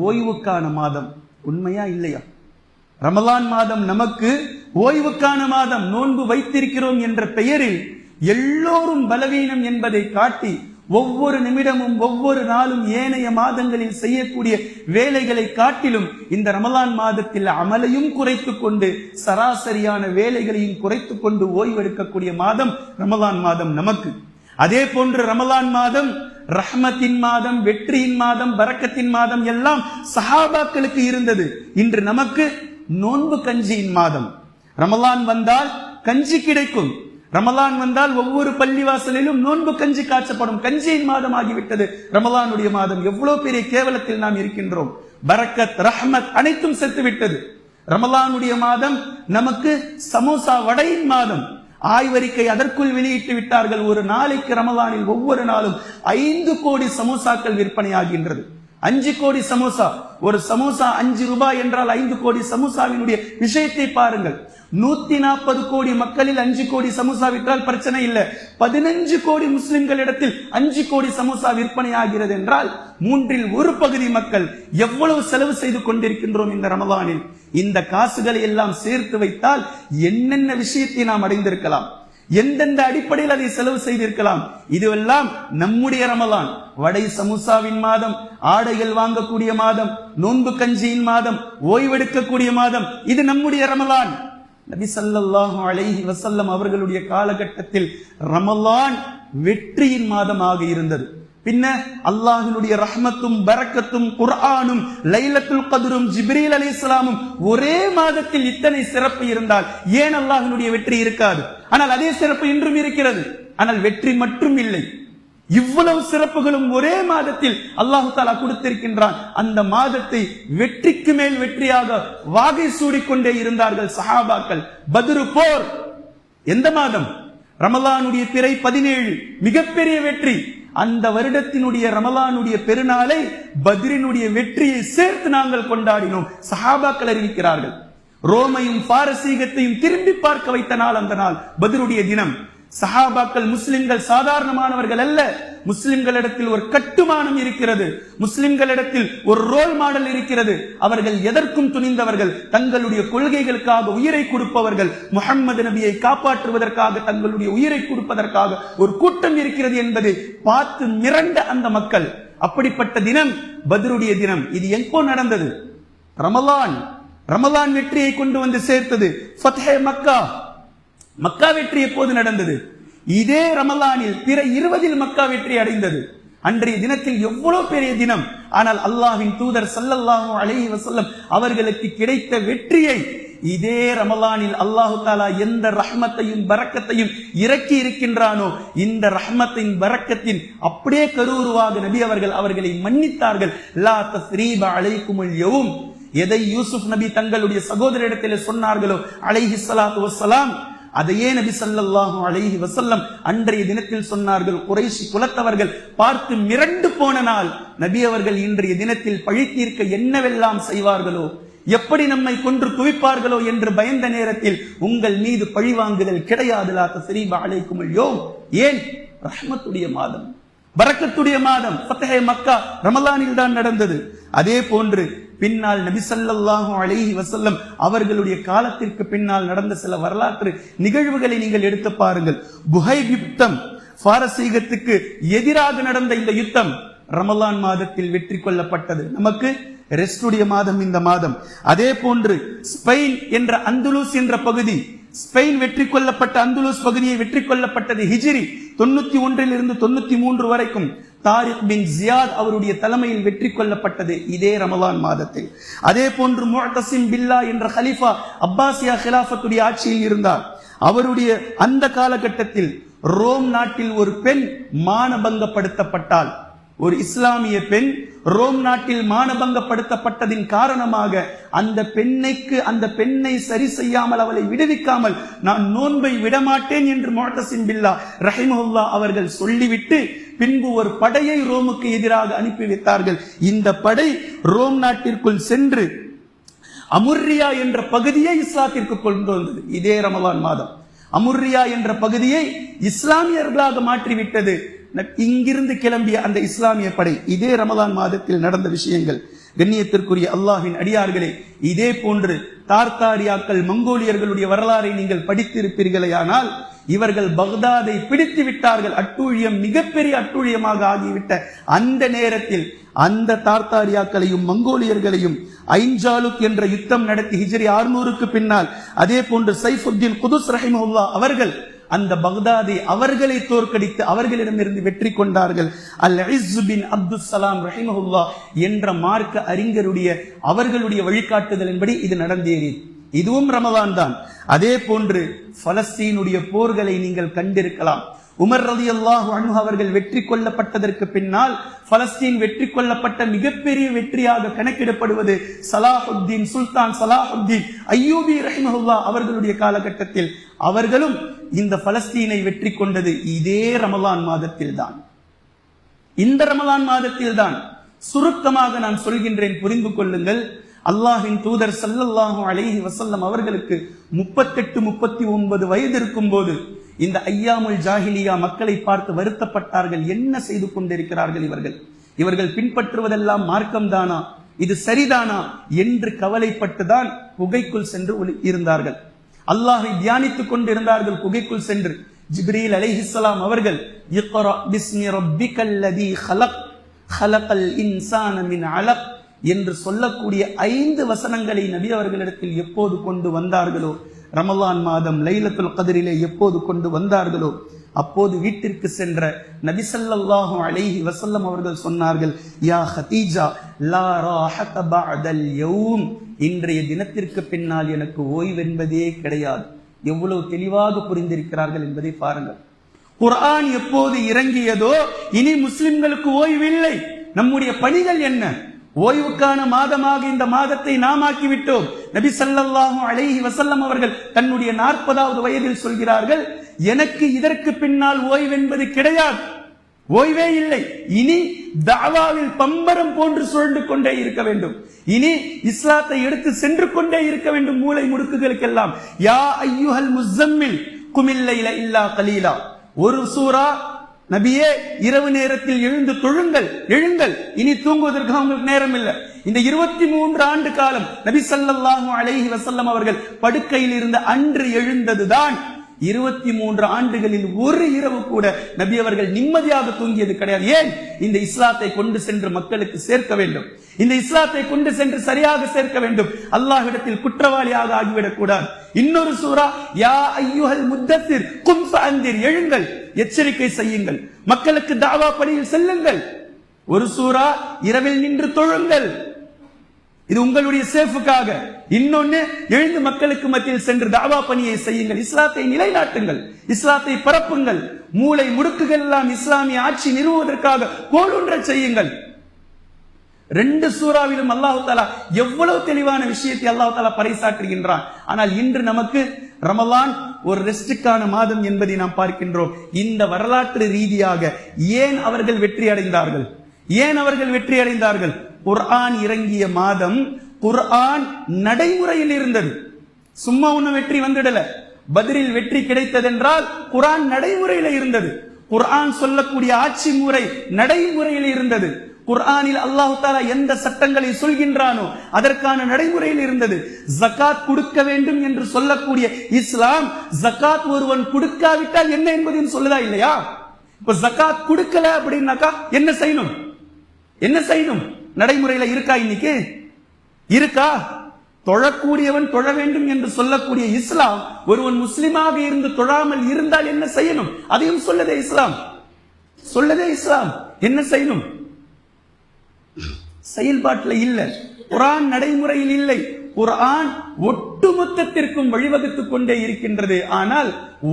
ஓய்வுக்கான மாதம். உண்மையா இல்லையா? ரமலான் மாதம் நமக்கு ஓய்வுக்கான மாதம். நோன்பு வைத்திருக்கிறோம் என்ற பெயரில் எல்லோரும் பலவீனம் என்பதை காட்டி ஒவ்வொரு நிமிடமும் ஒவ்வொரு நாளும் ஏனைய மாதங்களில் செய்யக்கூடிய வேலைகளை காட்டிலும் இந்த ரமலான் மாதத்தில் அமலையும் குறைத்துக் கொண்டு சராசரியான வேலைகளையும் குறைத்துக் கொண்டு ஓய்வெடுக்கக்கூடிய மாதம் ரமலான் மாதம் நமக்கு. அதே போன்று ரமலான் மாதம் ரஹ்மத்தின் மாதம், வெற்றியின் மாதம், பரக்கத்தின் மாதம் எல்லாம் சஹாபாக்களுக்கு இருந்தது. இன்று நமக்கு நோன்பு கஞ்சியின் மாதம். ரமலான் வந்தால் கஞ்சி கிடைக்கும். ரமலான் வந்தால் ஒவ்வொரு பள்ளிவாசலிலும் நோன்பு கஞ்சி காய்ச்சப்படும். கஞ்சியின் மாதம் ஆகிவிட்டது ரமலானுடைய மாதம். எவ்வளவு பெரிய கேவலத்தில் நாம் இருக்கின்றோம். பரக்கத், ரஹ்மத் அனைத்தும் செத்துவிட்டது. ரமலானுடைய மாதம் நமக்கு சமோசா வடையின் மாதம். ஆய்வறிக்கை அதற்குள் வெளியிட்டு விட்டார்கள். ஒரு நாளைக்கு ரமலானில் ஒவ்வொரு நாளும் 5 கோடி சமோசாக்கள் விற்பனையாகின்றது. 5 கோடி சமோசா. ஒரு சமோசா 5 ரூபாய் என்றால் 5 கோடி சமோசாவினுடைய விஷயத்தை பாருங்கள். 140 கோடி மக்களில் 5 கோடி சமோசா விற்றால் பிரச்சனை இல்லை. 15 கோடி முஸ்லிம்களிடத்தில் 5 கோடி சமோசா விற்பனை ஆகிறது என்றால் 1/3 பகுதி மக்கள் எவ்வளவு செலவு செய்து கொண்டிருக்கின்றோம் இந்த ரமலானில். இந்த காசுகளை எல்லாம் சேர்த்து வைத்தால் என்னென்ன விஷயத்தை நாம் அடைந்திருக்கலாம், எந்தெந்த அடிப்படையில் அதை செலவு செய்திருக்கலாம். இதுவெல்லாம் நம்முடைய ரமலான். வடை சமோசாவின் மாதம், ஆடைகள் வாங்கக்கூடிய மாதம், நோன்பு கஞ்சியின் மாதம், ஓய்வெடுக்கக்கூடிய மாதம். இது நம்முடைய ரமலான். நபி ஸல்லல்லாஹு அலைஹி வஸல்லம் அவர்களுடைய காலகட்டத்தில் ரமலான் வெற்றியின் மாதமாக இருந்தது. பின்ன அல்லாஹ்வினுடைய ரஹ்மத்தும் பரக்கத்தும் குர்ஆனும் லைலத்துல் கத்ரும் ஜிப்ரீல் அலைஹிஸ்ஸலாமும் ஒரே மாதத்தில் இத்தனை சிறப்பு இருந்தால் ஏன் அல்லாஹ்வினுடைய வெற்றி இருக்காது? ஆனால் அதே சிறப்பு இன்றும் இருக்கிறது. ஆனால் வெற்றி மட்டும் இல்லை. இவ்வளவு சிறப்புகளும் ஒரே மாதத்தில் அல்லாஹு தஆலா கொடுத்திருக்கின்றான். அந்த மாதத்தை வெற்றிக்கு மேல் வெற்றியாக வாகை சூடிக்கொண்டே இருந்தார்கள் சஹாபாக்கள். பத்ரு போர் எந்த மாதம்? ரமலானுடைய பிறை 17 மிகப்பெரிய வெற்றி. அந்த வருடத்தினுடைய ரமலானுடைய பெருநாளை பத்ரினுடைய வெற்றியை சேர்த்து நாங்கள் கொண்டாடினோம். சஹாபாக்கள் அறிவிக்கிறார்கள். ரோமையும் பாரசீகத்தையும் திரும்பி பார்க்க வைத்த நாள் அந்த நாள், பத்ருடைய தினம். சஹாபாக்கள் முஸ்லிம்கள் சாதாரணமானவர்கள் அல்ல. முஸ்லிம்களிடத்தில் ஒரு கட்டுமானம் இருக்கிறது. முஸ்லிம்களிடத்தில் ஒரு ரோல் மாடல் இருக்கிறது. அவர்கள் எதற்கும் துணிந்தவர்கள். தங்களுடைய கொள்கைகளுக்காக உயிரை கொடுப்பவர்கள். முஹம்மது நபியை காப்பாற்றுவதற்காக தங்களுடைய உயிரை கொடுப்பதற்காக ஒரு கூட்டம் இருக்கிறது என்பதை பார்த்து மிரண்ட அந்த மக்கள். அப்படிப்பட்ட தினம் பத்ருடைய தினம். இது எப்போ நடந்தது? ரமலான் வெற்றியை கொண்டு வந்து சேர்த்தது. ஃபத்ஹே மக்கா, மக்கா வெற்றி எப்போது நடந்தது? இதே ரமலானில் பிற 20 மக்கா வெற்றி அடைந்தது. அன்றைய தினத்தில் எவ்வளவு பெரிய தினம். ஆனால் அல்லாஹ்வின் தூதர் ஸல்லல்லாஹு அலைஹி வஸல்லம் அவர்களுக்கு கிடைத்த வெற்றியை இதே ரமலானில் அல்லாஹு தாலா எந்த ரஹ்மத்தையும் பரக்கத்தையும் இறக்கி இருக்கின்றானோ இந்த ரஹ்மத்தின் பரக்கத்தின் அப்படியே கருவுருவாக நபி அவர்கள் அவர்களை மன்னித்தார்கள். லா தஸ்ரீப அலைக்குமுல் யௌம், எதை யூசுப் நபி தங்களுடைய சகோதரிடத்தில் சொன்னார்களோ அலைஹி ஸலாத்து வஸ்ஸலாம், அதையே நபி ஸல்லல்லாஹு அலைஹி வஸல்லம் அன்றைய தினத்தில் சொன்னார்கள். குறைஷி குலத்தவர்கள் பார்த்து மிரண்டு போன நாள், நபி அவர்கள் இன்றைய தினத்தில் பழி தீர்க்க என்னவெல்லாம் செய்வார்களோ, எப்படி நம்மை கொன்று குவிப்பார்களோ என்று பயந்த நேரத்தில் உங்கள் மீது பழிவாங்குதல் கிடையாது. லா தஸ்ரீப அலைக்குமுல் யௌம். ஏன்? ரஹ்மத்துடைய மாதம், பரக்கத்துடைய மாதம். ஃபத்ஹே மக்கா ரமலானில் தான் நடந்தது. அதே போன்று பின்னால் நபி ஸல்லல்லாஹு அலைஹி வஸல்லம் அவர்களுடைய காலத்திற்கு பின்னால் நடந்த சில வரலாற்று நிகழ்வுகளை நீங்கள் எடுத்து பாருங்கள். புஹைப் யுத்தம், பாரசீகத்துக்கு எதிராக நடந்த இந்த யுத்தம் ரமலான் மாதத்தில் வெற்றி கொள்ளப்பட்டது. நமக்கு ரெஸ்டுடைய மாதம் இந்த மாதம். அதே போன்று ஸ்பெயின் என்ற அந்துலூஸ் என்ற பகுதி, ஸ்பெயின் வெற்றி கொள்ளப்பட்ட அந்துலூஸ் பகுதியை வெற்றி கொள்ளப்பட்டது ஹிஜ்ரி 91 இருந்து 93 வரைக்கும். தாரிக் பின் ஜியாத் அவருடைய தலைமையில் வெற்றி கொள்ளப்பட்டது இதே ரமலான் மாதத்தில். அதே போன்று முஅத்தஸிம் பில்லா என்ற கலீஃபா அப்பாசியா கிலாஃபத்துடைய ஆட்சியில் இருந்தார். அவருடைய அந்த காலகட்டத்தில் ரோம் நாட்டில் ஒரு பெண் மானபங்கப்படுத்தப்பட்டால், ஒரு இஸ்லாமிய பெண் ரோம் நாட்டில் மானபங்கப்படுத்தப்பட்டதின் காரணமாக அந்த பெண்ணை சரி செய்யாமல், அவளை விடுவிக்காமல் நான் நோன்பை விடமாட்டேன் என்று முஅத்தஸிம் பில்லா ரஹிமஹுல்லா அவர்கள் சொல்லிவிட்டு பின்பு ஒரு படையை ரோமுக்கு எதிராக அனுப்பி வைத்தார்கள். இந்த படை ரோம் நாட்டிற்குள் சென்று அமுர்ரியா என்ற பகுதியை இஸ்லாத்திற்கு கொண்டு வந்தது இதே ரமலான் மாதம். அமுர்ரியா என்ற பகுதியை இஸ்லாமியர்களாக மாற்றிவிட்டது. இங்கிருந்து கிளம்பிய அந்த இஸ்லாமிய படை இதே ரமலான் மாதத்தில் நடந்த விஷயங்கள். கண்ணியத்திற்குரிய அல்லாஹ்வின் அடியார்களே, இதே போன்று தார்த்தாரியாக்கள் மங்கோலியர்களுடைய வரலாறை நீங்கள் படித்திருப்பீர்களேயானால், இவர்கள் பக்தாதை பிடித்து விட்டார்கள். அட்டூழியம் மிகப்பெரிய அட்டூழியமாக ஆகிவிட்ட அந்த நேரத்தில் அந்த தார்த்தாரியாக்களையும் மங்கோலியர்களையும் ஐன்ஜாலுக் என்ற யுத்தம் நடத்தி ஹிஜ்ரி 600க்கு பின்னால், அதே போன்று சைஃபுத்தீன் குதுஸ் ரஹிமஹுல்லா அவர்கள் அந்த பக்தாதை அவர்களை தோற்கடித்து அவர்களிடமிருந்து வெற்றி கொண்டார்கள். அல் இஸ் பின் அப்துல் சலாம் ரஹிமஹுல்லா என்ற மார்க்க அறிஞருடைய அவர்களுடைய வழிகாட்டுதலின்படி இது நடந்தேறியது. இதுவும் ரமலான் தான். அதே போன்று பலஸ்தீனுடைய போர்களை நீங்கள் கண்டிருக்கலாம். உமர் ரலியல்லாஹு அன்ஹு அவர்கள் வெற்றி கொள்ளப்பட்டதற்கு பின்னால் பலஸ்தீன் வெற்றி கொள்ளப்பட்ட மிகப்பெரிய வெற்றியாக கணக்கிடப்படுவது சலாஹுத்தீன் சுல்தான் சலாஹுத்தீன் அய்யூபி ரஹிமஹுல்லா அவர்களுடைய காலகட்டத்தில். அவர்களும் இந்த பலஸ்தீனை வெற்றி கொண்டது இதே ரமலான் மாதத்தில் தான். இந்த ரமலான் மாதத்தில் தான். சுருக்கமாக நான் சொல்கின்றேன், புரிந்து கொள்ளுங்கள். அல்லாஹ்வின் தூதர் ஸல்லல்லாஹு அலைஹி வஸல்லம் அவர்களுக்கு 38-39 வயது இருக்கும் போது இந்த ஐயாமுல் ஜாஹிலியா மக்களை பார்த்து வருத்தப்பட்டார்கள். என்ன செய்து கொண்டிருக்கிறார்கள் இவர்கள் பின்பற்றுவதெல்லாம் மார்க்கம்தானா, இது சரிதானா என்று கவலைப்பட்டுதான் குகைக்குள் சென்று இருந்தார்கள். அல்லாஹை தியானித்துக் கொண்டிருந்தார்கள் குகைக்குள் சென்று. ஜிப்ரீல் அலைஹிஸ்ஸலாம் அவர்கள் இக்ரா பிஸ்மி ரப்பிக்கல்லதீ ஹலக் ஹலகல் இன்சான மின் அலக் என்று சொல்லக்கூடிய 5 வசனங்களை நபி அவர்களிடத்தில் எப்போது கொண்டு வந்தார்களோ, ரமலான் மாதம் லைலத்துல் கத்ரிலே எப்போது கொண்டு வந்தார்களோ, அப்போது வீட்டிற்கு சென்ற நபி ஸல்லல்லாஹு அலைஹி வஸல்லம் அவர்கள் சொன்னார்கள், யா ஹதீஜா லா ராஹத பஅதல் யௌம், இன்றைய தினத்திற்கு பின்னால் எனக்கு ஓய்வென்பதே கிடையாது. எவ்வளவு தெளிவாக புரிந்திருக்கிறார்கள் என்பதை பாருங்கள். குர்ஆன் எப்போது இறங்கியதோ இனி முஸ்லிம்களுக்கு ஓய்வில்லை. நம்முடைய பணிகள் என்ன? ஓய்வுக்கான மாதமாக இந்த மாதத்தை நாம் ஆக்கிவிட்டோம். நபி ஸல்லல்லாஹு அலைஹி வஸல்லம் அவர்கள் தன்னுடைய 40வது வயதில் சொல்கிறார்கள், எனக்கு இதற்கு பின்னால் ஓய்வென்பது கிடையாது, ஓய்வே இல்லை. இனி தாவாவில் பம்பரம் போன்று சுழண்டு கொண்டே இருக்க வேண்டும். இனி இஸ்லாத்தை எடுத்து சென்று கொண்டே இருக்க வேண்டும் மூலை முடுக்குகளுக்கெல்லாம். யா அய்யுஹல் முஸம்மில் குமில் லைல இல்லா கலீலா. ஒரு சூரா, நபியே இரவு நேரத்தில் எழுந்து தொழுங்கள், எழுங்கள், இனி தூங்குவதற்கு உங்களுக்கு நேரம் இல்லை. இந்த 23 ஆண்டு காலம் நபி ஸல்லல்லாஹு அலைஹி வஸல்லம் அவர்கள் படுக்கையில் இருந்த அன்று எழுந்ததுதான். 23 ஆண்டுகளில் ஒரு இரவு கூட நபி அவர்கள் நிம்மதியாக தூங்கியது கிடையாது. ஏன்? இந்த இஸ்லாத்தை கொண்டு சென்று மக்களுக்கு சேர்க்க வேண்டும், இந்த இஸ்லாத்தை கொண்டு சென்று சரியாக சேர்க்க வேண்டும். அல்லாஹ்விடத்தில் குற்றவாளியாக ஆகிவிடக் கூடாது. இன்னொரு சூரா, யா அய்யுஹல் முத்தஸிர் கும் ஃபஅன்திர், எழுங்கள், எச்சரிக்கை செய்யுங்கள், மக்களுக்கு தாவா பணியில் செல்லுங்கள். ஒரு சூரா, இரவில் நின்று தொழுங்கள். இது உங்களுடைய சேஃபுக்காக. இன்னொன்னு, எழுந்து மக்களுக்கு மத்தியில் சென்று தாவா பணியை செய்யுங்கள், இஸ்லாத்தை நிலைநாட்டுங்கள், இஸ்லாத்தை பரப்புங்கள், மூளை முடுக்குகள் எல்லாம் இஸ்லாமிய ஆட்சி நிறுவுவதற்காக கோலொன்ற செய்யுங்கள். 2 சூறாவிலும் அல்லாஹு தஆலா எவ்வளவு தெளிவான விஷயத்தை அல்லாஹு தஆலா பறைசாற்றுகின்றான். ஆனால் இன்று நமக்கு ரமலான் ஒரு ரெஸ்டுக்கான மாதம் என்பதை நாம் பார்க்கின்றோம். இந்த வரலாற்று ரீதியாக ஏன் அவர்கள் வெற்றி அடைந்தார்கள்? ஏன் அவர்கள் வெற்றி அடைந்தார்கள்? குர்ஆன் இறங்கிய மாதம், குர்ஆன் நடைமுறையில் இருந்தது. சும்மா ஒன்னும் வெற்றி வந்துடல. பத்ரில் வெற்றி கிடைத்ததென்றால் குர்ஆன் நடைமுறையில் இருந்தது. குர்ஆன் சொல்லக்கூடிய ஆட்சி முறை நடைமுறையில் இருந்தது. குர்ஆனில் அல்லாஹ் தஆலா எந்த சட்டங்களை சொல்கின்றானோ அதற்கான நடைமுறையில் இருந்தது. ஜகாத் கொடுக்க வேண்டும் என்று சொல்லக்கூடிய இஸ்லாம், ஜகாத் ஒருவன் கொடுக்காவிட்டால் என்ன என்பதையும் சொல்லுதா இல்லையா? இப்ப ஜகாத் கொடுக்கல அப்படின்னாக்கா என்ன செய்யணும்? என்ன செய்யணும்? நடைமுறையில இருக்கா? இன்னைக்கு இருக்கா? தொழக்கூடியவன் தொழ வேண்டும் என்று சொல்லக்கூடிய இஸ்லாம், ஒருவன் முஸ்லிமாக இருந்து தொழாமல் இருந்தால் என்ன செய்யணும்? அதையும் சொல்லதே இஸ்லாம். சொல்லதே இஸ்லாம். என்ன செய்யணும்? செயல்பாட்டில் இல்ல. குர்ஆன் நடைமுறையில் இல்லை. குர்ஆன் ஒட்டுமொத்தத்திற்கும் வழிவகுத்துக் கொண்டே இருக்கின்றது. ஆனால்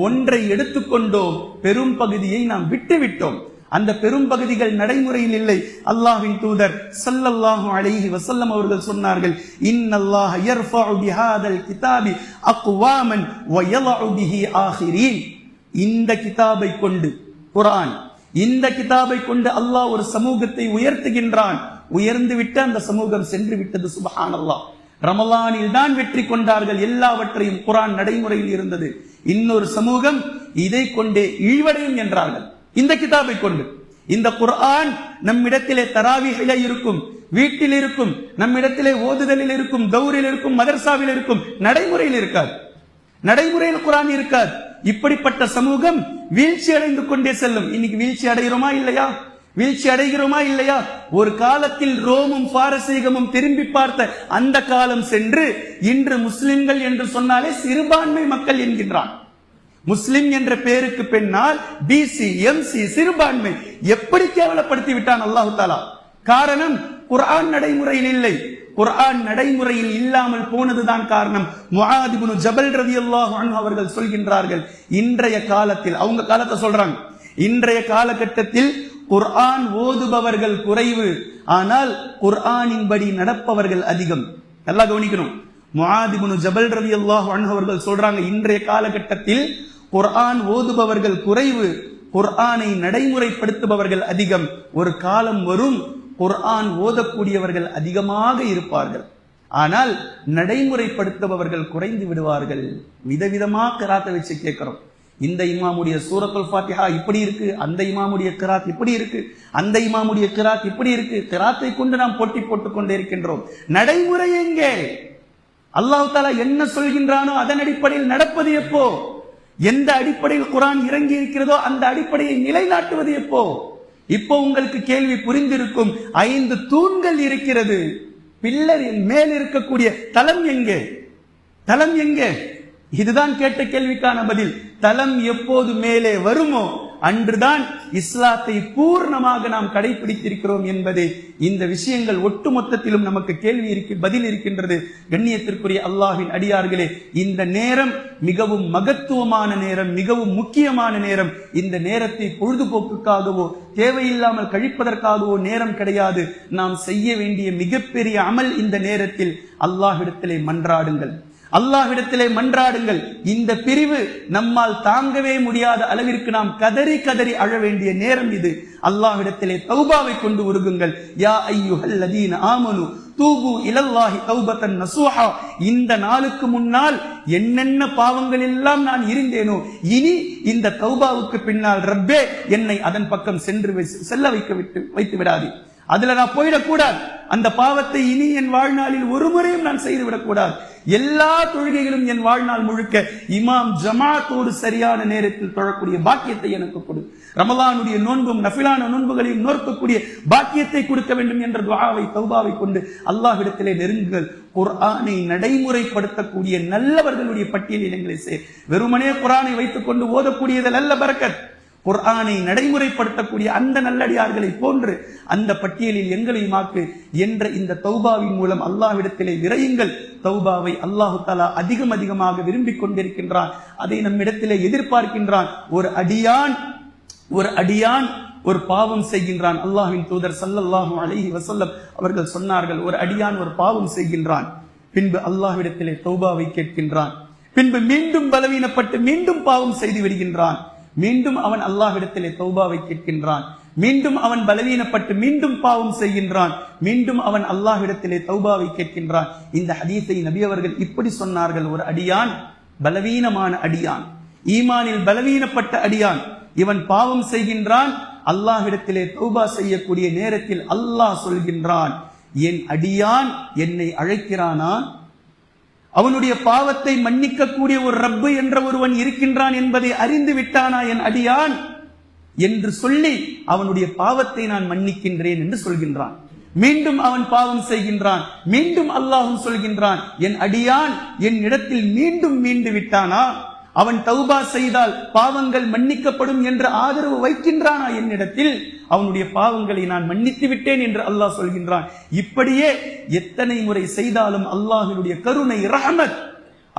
ஒன்றை எடுத்துக்கொண்டோம், பெரும் பகுதியை நாம் விட்டுவிட்டோம். அந்த பெரும் பகுதிகள் நடைமுறையில் இல்லை. அல்லாஹ்வின் தூதர் ஸல்லல்லாஹு அலைஹி வஸல்லம் அவர்கள் சொன்னார்கள், இன்னல்லாஹ யர்ஃபஉ பிஹாதல் கிதாபி அக்வாமன் வ யலஉ பிஹி ஆகிரீன். இந்த கிதாபை கொண்டு, குர்ஆன், இந்த கிதாபை கொண்டு அல்லாஹ் ஒரு சமூகத்தை உயர்த்துகின்றான். உயர்ந்து விட்டு அந்த சமூகம் சென்று விட்டது. சுப்ஹானல்லாஹ். ரமலானில் தான் வெற்றி கொண்டார்கள். எல்லாவற்றையும் குர்ஆன் நடைமுறையில் இருந்தது. இன்னொரு சமூகம் இதை கொண்டே இழிவடையும் என்றார்கள். இந்த கிதாபை கொண்டு. இந்த குர்ஆன் நம்மிடத்திலே தராவீஹிலே இருக்கும், வீட்டில் இருக்கும், நம்மிடத்திலே ஓதுதலில் இருக்கும், தௌரில் இருக்கும், மதர்சாவில் இருக்கும், நடைமுறையில் இருக்காது. நடைமுறையில் குர்ஆன் இருக்காது. இப்படிப்பட்ட சமூகம் வீழ்ச்சி அடைந்து கொண்டே செல்லும். இன்னைக்கு வீழ்ச்சி அடைகிறோமா இல்லையா? வீழ்ச்சி அடைகிறோமா இல்லையா? ஒரு காலத்தில் ரோமும் பாரசீகமும் திரும்பி பார்த்த அந்த காலம் சென்று இன்று முஸ்லிம்கள் என்று சொன்னாலே சிறுபான்மை மக்கள் என்கின்றான். முஸ்லிம் என்ற பெயருக்கு பின்னால் பிசி, எம்சி, சிறுபான்மை எப்படி கேவலப்படுத்தி விட்டான் அல்லாஹு தஆலா. காரணம், குர்ஆன் நடைமுறையில் இல்லை. குர்ஆன் நடைமுறையில் இல்லாமல் போனதுதான் காரணம். முஆத் இப்னு ஜபல் ரலியல்லாஹு அன்ஹு அவர்கள் சொல்கின்றார்கள், இன்றைய காலத்தில், அவங்க காலத்தை சொல்றாங்க, இன்றைய காலகட்டத்தில் குர்ஆன் ஓதுபவர்கள் குறைவு, ஆனால் குர்ஆனின்படி நடப்பவர்கள் அதிகம். நல்லா கவனிக்கணும். முஆத் இப்னு ஜபல் ரலியல்லாஹு அன்ஹு அவர்கள் சொல்றாங்க, இன்றைய காலகட்டத்தில் குர்ஆன் ஓதுபவர்கள் குறைவு, குர்ஆனை நடைமுறைப்படுத்துபவர்கள் அதிகம். ஒரு காலம் வரும், குர்ஆன் ஓதக்கூடியவர்கள் அதிகமாக இருப்பார்கள், ஆனால் நடைமுறைப்படுத்துபவர்கள் குறைந்து விடுவார்கள். விதவிதமா கிராத்தை வச்சு கேட்கிறோம். இந்த இமாமுடைய சூரத்துல் ஃபாத்திஹா இப்படி இருக்கு, அந்த இமாமுடைய கிராத் இப்படி இருக்கு, அந்த இமாமுடைய கிராத் இப்படி இருக்கு. கிராத்தை கொண்டு நாம் போட்டி போட்டுக் கொண்டே இருக்கின்றோம். நடைமுறை எங்கே? அல்லாஹ் தஆலா என்ன சொல்கின்றானோ அதன் அடிப்படையில் நடப்பது எப்போ? எந்த அடிப்படையில் குர்ஆன் இறங்கி இருக்கிறதோ அந்த அடிப்படையை நிலைநாட்டுவது எப்போ? இப்போ உங்களுக்கு கேள்வி புரிந்திருக்கும். 5 தூண்கள் இருக்கிறது. பில்லரின் மேல் இருக்கக்கூடிய தலம் எங்கே? தலம் எங்கே? இதுதான் கேட்ட கேள்விக்கான பதில். தலம் எப்போது மேலே வருமோ அன்றுதான் இஸ்லாத்தை பூர்ணமாக நாம் கடைபிடித்திருக்கிறோம் என்பது. இந்த விஷயங்கள் ஒட்டுமொத்தத்திலும் நமக்கு பதில் இருக்கின்றது. கண்ணியத்திற்குரிய அல்லாஹ்வின் அடியார்களே, இந்த நேரம் மிகவும் மகத்துவமான நேரம், மிகவும் முக்கியமான நேரம். இந்த நேரத்தை பொழுதுபோக்குக்காகவோ தேவையில்லாமல் கழிப்பதற்காகவோ நேரம் கிடையாது. நாம் செய்ய வேண்டிய மிகப்பெரிய அமல் இந்த நேரத்தில் அல்லாஹ்விடத்திலே மன்றாடுங்கள், அல்லாஹ்விடத்திலே மன்றாடுங்கள். இந்த பிரிவு நம்மால் தாங்கவே முடியாத அளவிற்கு நாம் கதறி கதறி அழ வேண்டிய நேரம் இது. அல்லாஹ்விடத்திலே தௌபாவை கொண்டு உருகுங்கள். யா அய்யுஹல்லதீன ஆமனு தூபு இலல்லாஹி தௌபத்தன் நஸூஹா. இந்த நாளுக்கு முன்னால் என்னென்ன பாவங்கள் எல்லாம் நான் இருந்தேனோ, இனி இந்த தௌபாவுக்கு பின்னால் ரப்பே என்னை அதன் பக்கம் செல்ல வைத்து விடாது. அதுல நான் போயிடக்கூடாது. அந்த பாவத்தை இனி என் வாழ்நாளில் ஒரு முறையும் நான் செய்துவிடக்கூடாது. எல்லா தொழுகைகளும் என் வாழ்நாள் முழுக்க இமாம் ஜமாத்தோடு சரியான நேரத்தில் தொழக்கூடிய பாக்கியத்தை எனக்கு கொடு. ரமலானுடைய நோன்பும் நஃபிலான நோன்புகளையும் நோக்கக்கூடிய பாக்கியத்தை கொடுக்க வேண்டும் என்ற துஆவை, தௌபாவை கொண்டு அல்லாஹ்விடத்திலே நெருங்குங்கள். குர்ஆனை நடைமுறைப்படுத்தக்கூடிய நல்லவர்களுடைய பட்டியலில் எங்களை சேர். வெறுமனே குர்ஆனை வைத்துக் கொண்டு ஓதக்கூடியதில் அல்ல பரக்கத். குர்ஆனை நடைமுறைப்படுத்தக்கூடிய அந்த நல்லடியார்களை போன்று அந்த பட்டியலில் எங்களையும் ஆக்கு என்ற இந்த தௌபாவின் மூலம் அல்லாஹ்விடத்திலே விரையுங்கள். தௌபாவை அல்லாஹு தஆலா அதிகமாக விரும்பிக் கொண்டிருக்கின்றான். அதை நம்மிடத்திலே எதிர்பார்க்கின்றான். ஒரு அடியான் ஒரு பாவம் செய்கின்றான். அல்லாஹ்வின் தூதர் ஸல்லல்லாஹு அலைஹி வஸல்லம் அவர்கள் சொன்னார்கள், ஒரு அடியான் ஒரு பாவம் செய்கின்றான், பின்பு அல்லாஹ்விடத்திலே தௌபாவை கேட்கின்றான், பின்பு மீண்டும் பலவீனப்பட்டு மீண்டும் பாவம் செய்து விடுகின்றான், மீண்டும் அவன் அல்லாஹ்விடத்திலே தௌபாவை கேட்கின்றான், மீண்டும் அவன் பலவீனப்பட்டு மீண்டும் பாவம் செய்கின்றான், மீண்டும் அவன் அல்லாஹ்விடத்திலே தௌபாவை கேட்கின்றான். இந்த ஹதீஸை நபி அவர்கள் இப்படி சொன்னார்கள், ஒரு அடியான் பலவீனமான அடியான், ஈமானில் பலவீனப்பட்ட அடியான், இவன் பாவம் செய்கின்றான், அல்லாஹ்விடத்திலே தௌபா செய்யக்கூடிய நேரத்தில் அல்லாஹ் சொல்கின்றான், என் அடியான் என்னை அழைக்கிறானா, அவனுடைய பாவத்தை மன்னிக்க கூடிய ஒரு ரப்பு என்ற ஒருவன் இருக்கின்றான் என்பதை அறிந்து விட்டானா என் அடியான் என்று சொல்லி அவனுடைய பாவத்தை நான் மன்னிக்கின்றேன் என்று சொல்கின்றான். மீண்டும் அவன் பாவம் செய்கின்றான், மீண்டும் அல்லாஹ்வும் சொல்கின்றான், என் அடியான் என் இடத்தில் மீண்டும் மீண்டு விட்டானா, அவன் தௌபா செய்தால் பாவங்கள் மன்னிக்கப்படும் என்ற ஆதரவு வைக்கின்றானா என்னிடத்தில், அவனுடைய பாவங்களை நான் மன்னித்து விட்டேன் என்று அல்லாஹ் சொல்கின்றான். இப்படியே எத்தனை முறை செய்தாலும் அல்லாஹ்வினுடைய கருணை ரஹ்மத்,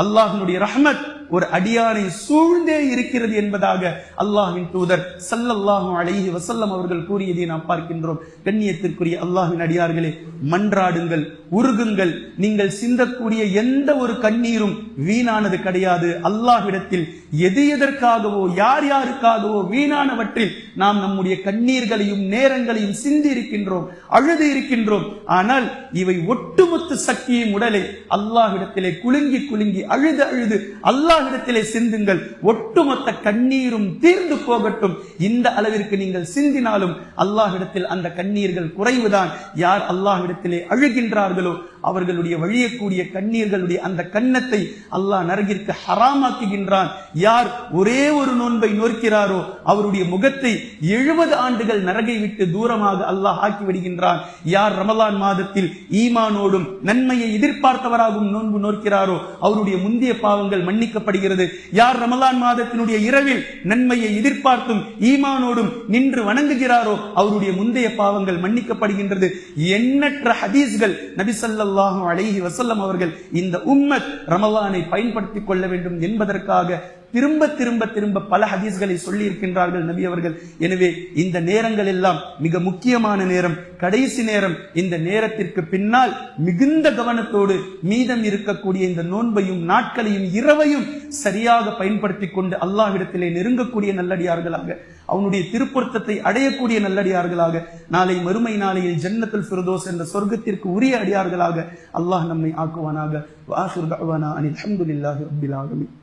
அல்லாஹ்வினுடைய ரஹ்மத் ஒரு அடியானை சூழ்ந்தே இருக்கிறது என்பதாக அல்லாஹ்வின் தூதர் ஸல்லல்லாஹு அலைஹி வஸல்லம் அவர்கள் கூறியதை நாம் பார்க்கின்றோம். கண்ணியத்திற்குரிய அல்லாஹ்வின் அடியார்களே, மன்றாடுங்கள், உருகுங்கள். நீங்கள் சிந்தக்கூடிய எந்த ஒரு கண்ணீரும் வீணானது கிடையாது. அல்லாஹ்விடத்தில் எதற்காகவோ யார் யாருக்காகவோ வீணானவற்றில் நாம் நம்முடைய கண்ணீர்களையும் நேரங்களையும் சிந்தி இருக்கின்றோம், அழுது இருக்கின்றோம். ஆனால் இவை ஒட்டுமொத்த சக்தியும் உடலை அல்லாஹ்விடத்திலே குலுங்கி குலுங்கி அழுது அழுது அல்லாஹ்விடத்திலே சிந்துங்கள். ஒட்டுமொத்த கண்ணீரும் தீர்ந்து போகட்டும். இந்த அளவிற்கு நீங்கள் சிந்தினாலும் அல்லாஹ்விடத்தில் அந்த கண்ணீர்கள் குறைவுதான். யார் அல்லாஹ்விடத்திலே அழுகின்றார்களோ அவர்களுடைய வழியக்கூடிய கண்ணீர்களுடைய அந்த கன்னத்தை அல்லாஹ் நரகிற்கு ஹராமாக்குகின்றான். யார் ஒரே ஒரு நோன்பை நோக்கிறாரோ அவருடைய முகத்தை 70 ஆண்டுகள் நரகை விட்டு தூரமாக அல்லாஹ் ஆக்கி விடுகின்றான். யார் ரமலான் மாதத்தில் ஈமானோடும் நன்மையை எதிர்பார்த்தவராகவும் நோன்பு நோக்கிறாரோ அவருடைய முந்தைய பாவங்கள் மன்னிக்கப்படுகிறது. யார் ரமலான் மாதத்தினுடைய இரவில் நன்மையை எதிர்பார்த்தும் ஈமானோடும் நின்று வணங்குகிறாரோ அவருடைய முந்தைய பாவங்கள் மன்னிக்கப்படுகின்றது. எண்ணற்ற ஹதீஸ்கள் நபி ஸல்லல்லாஹு அலைஹி வஸல்லம் அவர்கள் இந்த உம்மத் ரமலானை பயன்படுத்திக் கொள்ள வேண்டும் என்பதற்காக திரும்ப திரும்ப திரும்ப பல ஹதீஸ்களை சொல்லி இருக்கின்றார்கள் நபி அவர்கள். எனவே இந்த நேரங்கள் எல்லாம் மிக முக்கியமான நேரம், கடைசி நேரம். இந்த நேரத்திற்கு பின்னால் மிகுந்த கவனத்தோடு மீதம் இருக்கக்கூடிய இந்த நோன்பையும் நாட்களையும் இரவையும் சரியாக பயன்படுத்திக் கொண்டு அல்லாஹ்விடத்திலே நெருங்கக்கூடிய நல்லடியார்களாக, அவனுடைய திருப்பொருத்தத்தை அடையக்கூடிய நல்லடியார்களாக, நாளை மறுமை நாளையில் ஜன்னத்துல் ஃபிர்தௌஸ் என்ற சொர்க்கத்திற்கு உரிய அடியார்களாக அல்லாஹ் நம்மை ஆக்குவானாக. வஆகிரு தஅவானா அனில் ஹம்துலில்லாஹி ரப்பில் ஆலமீன்.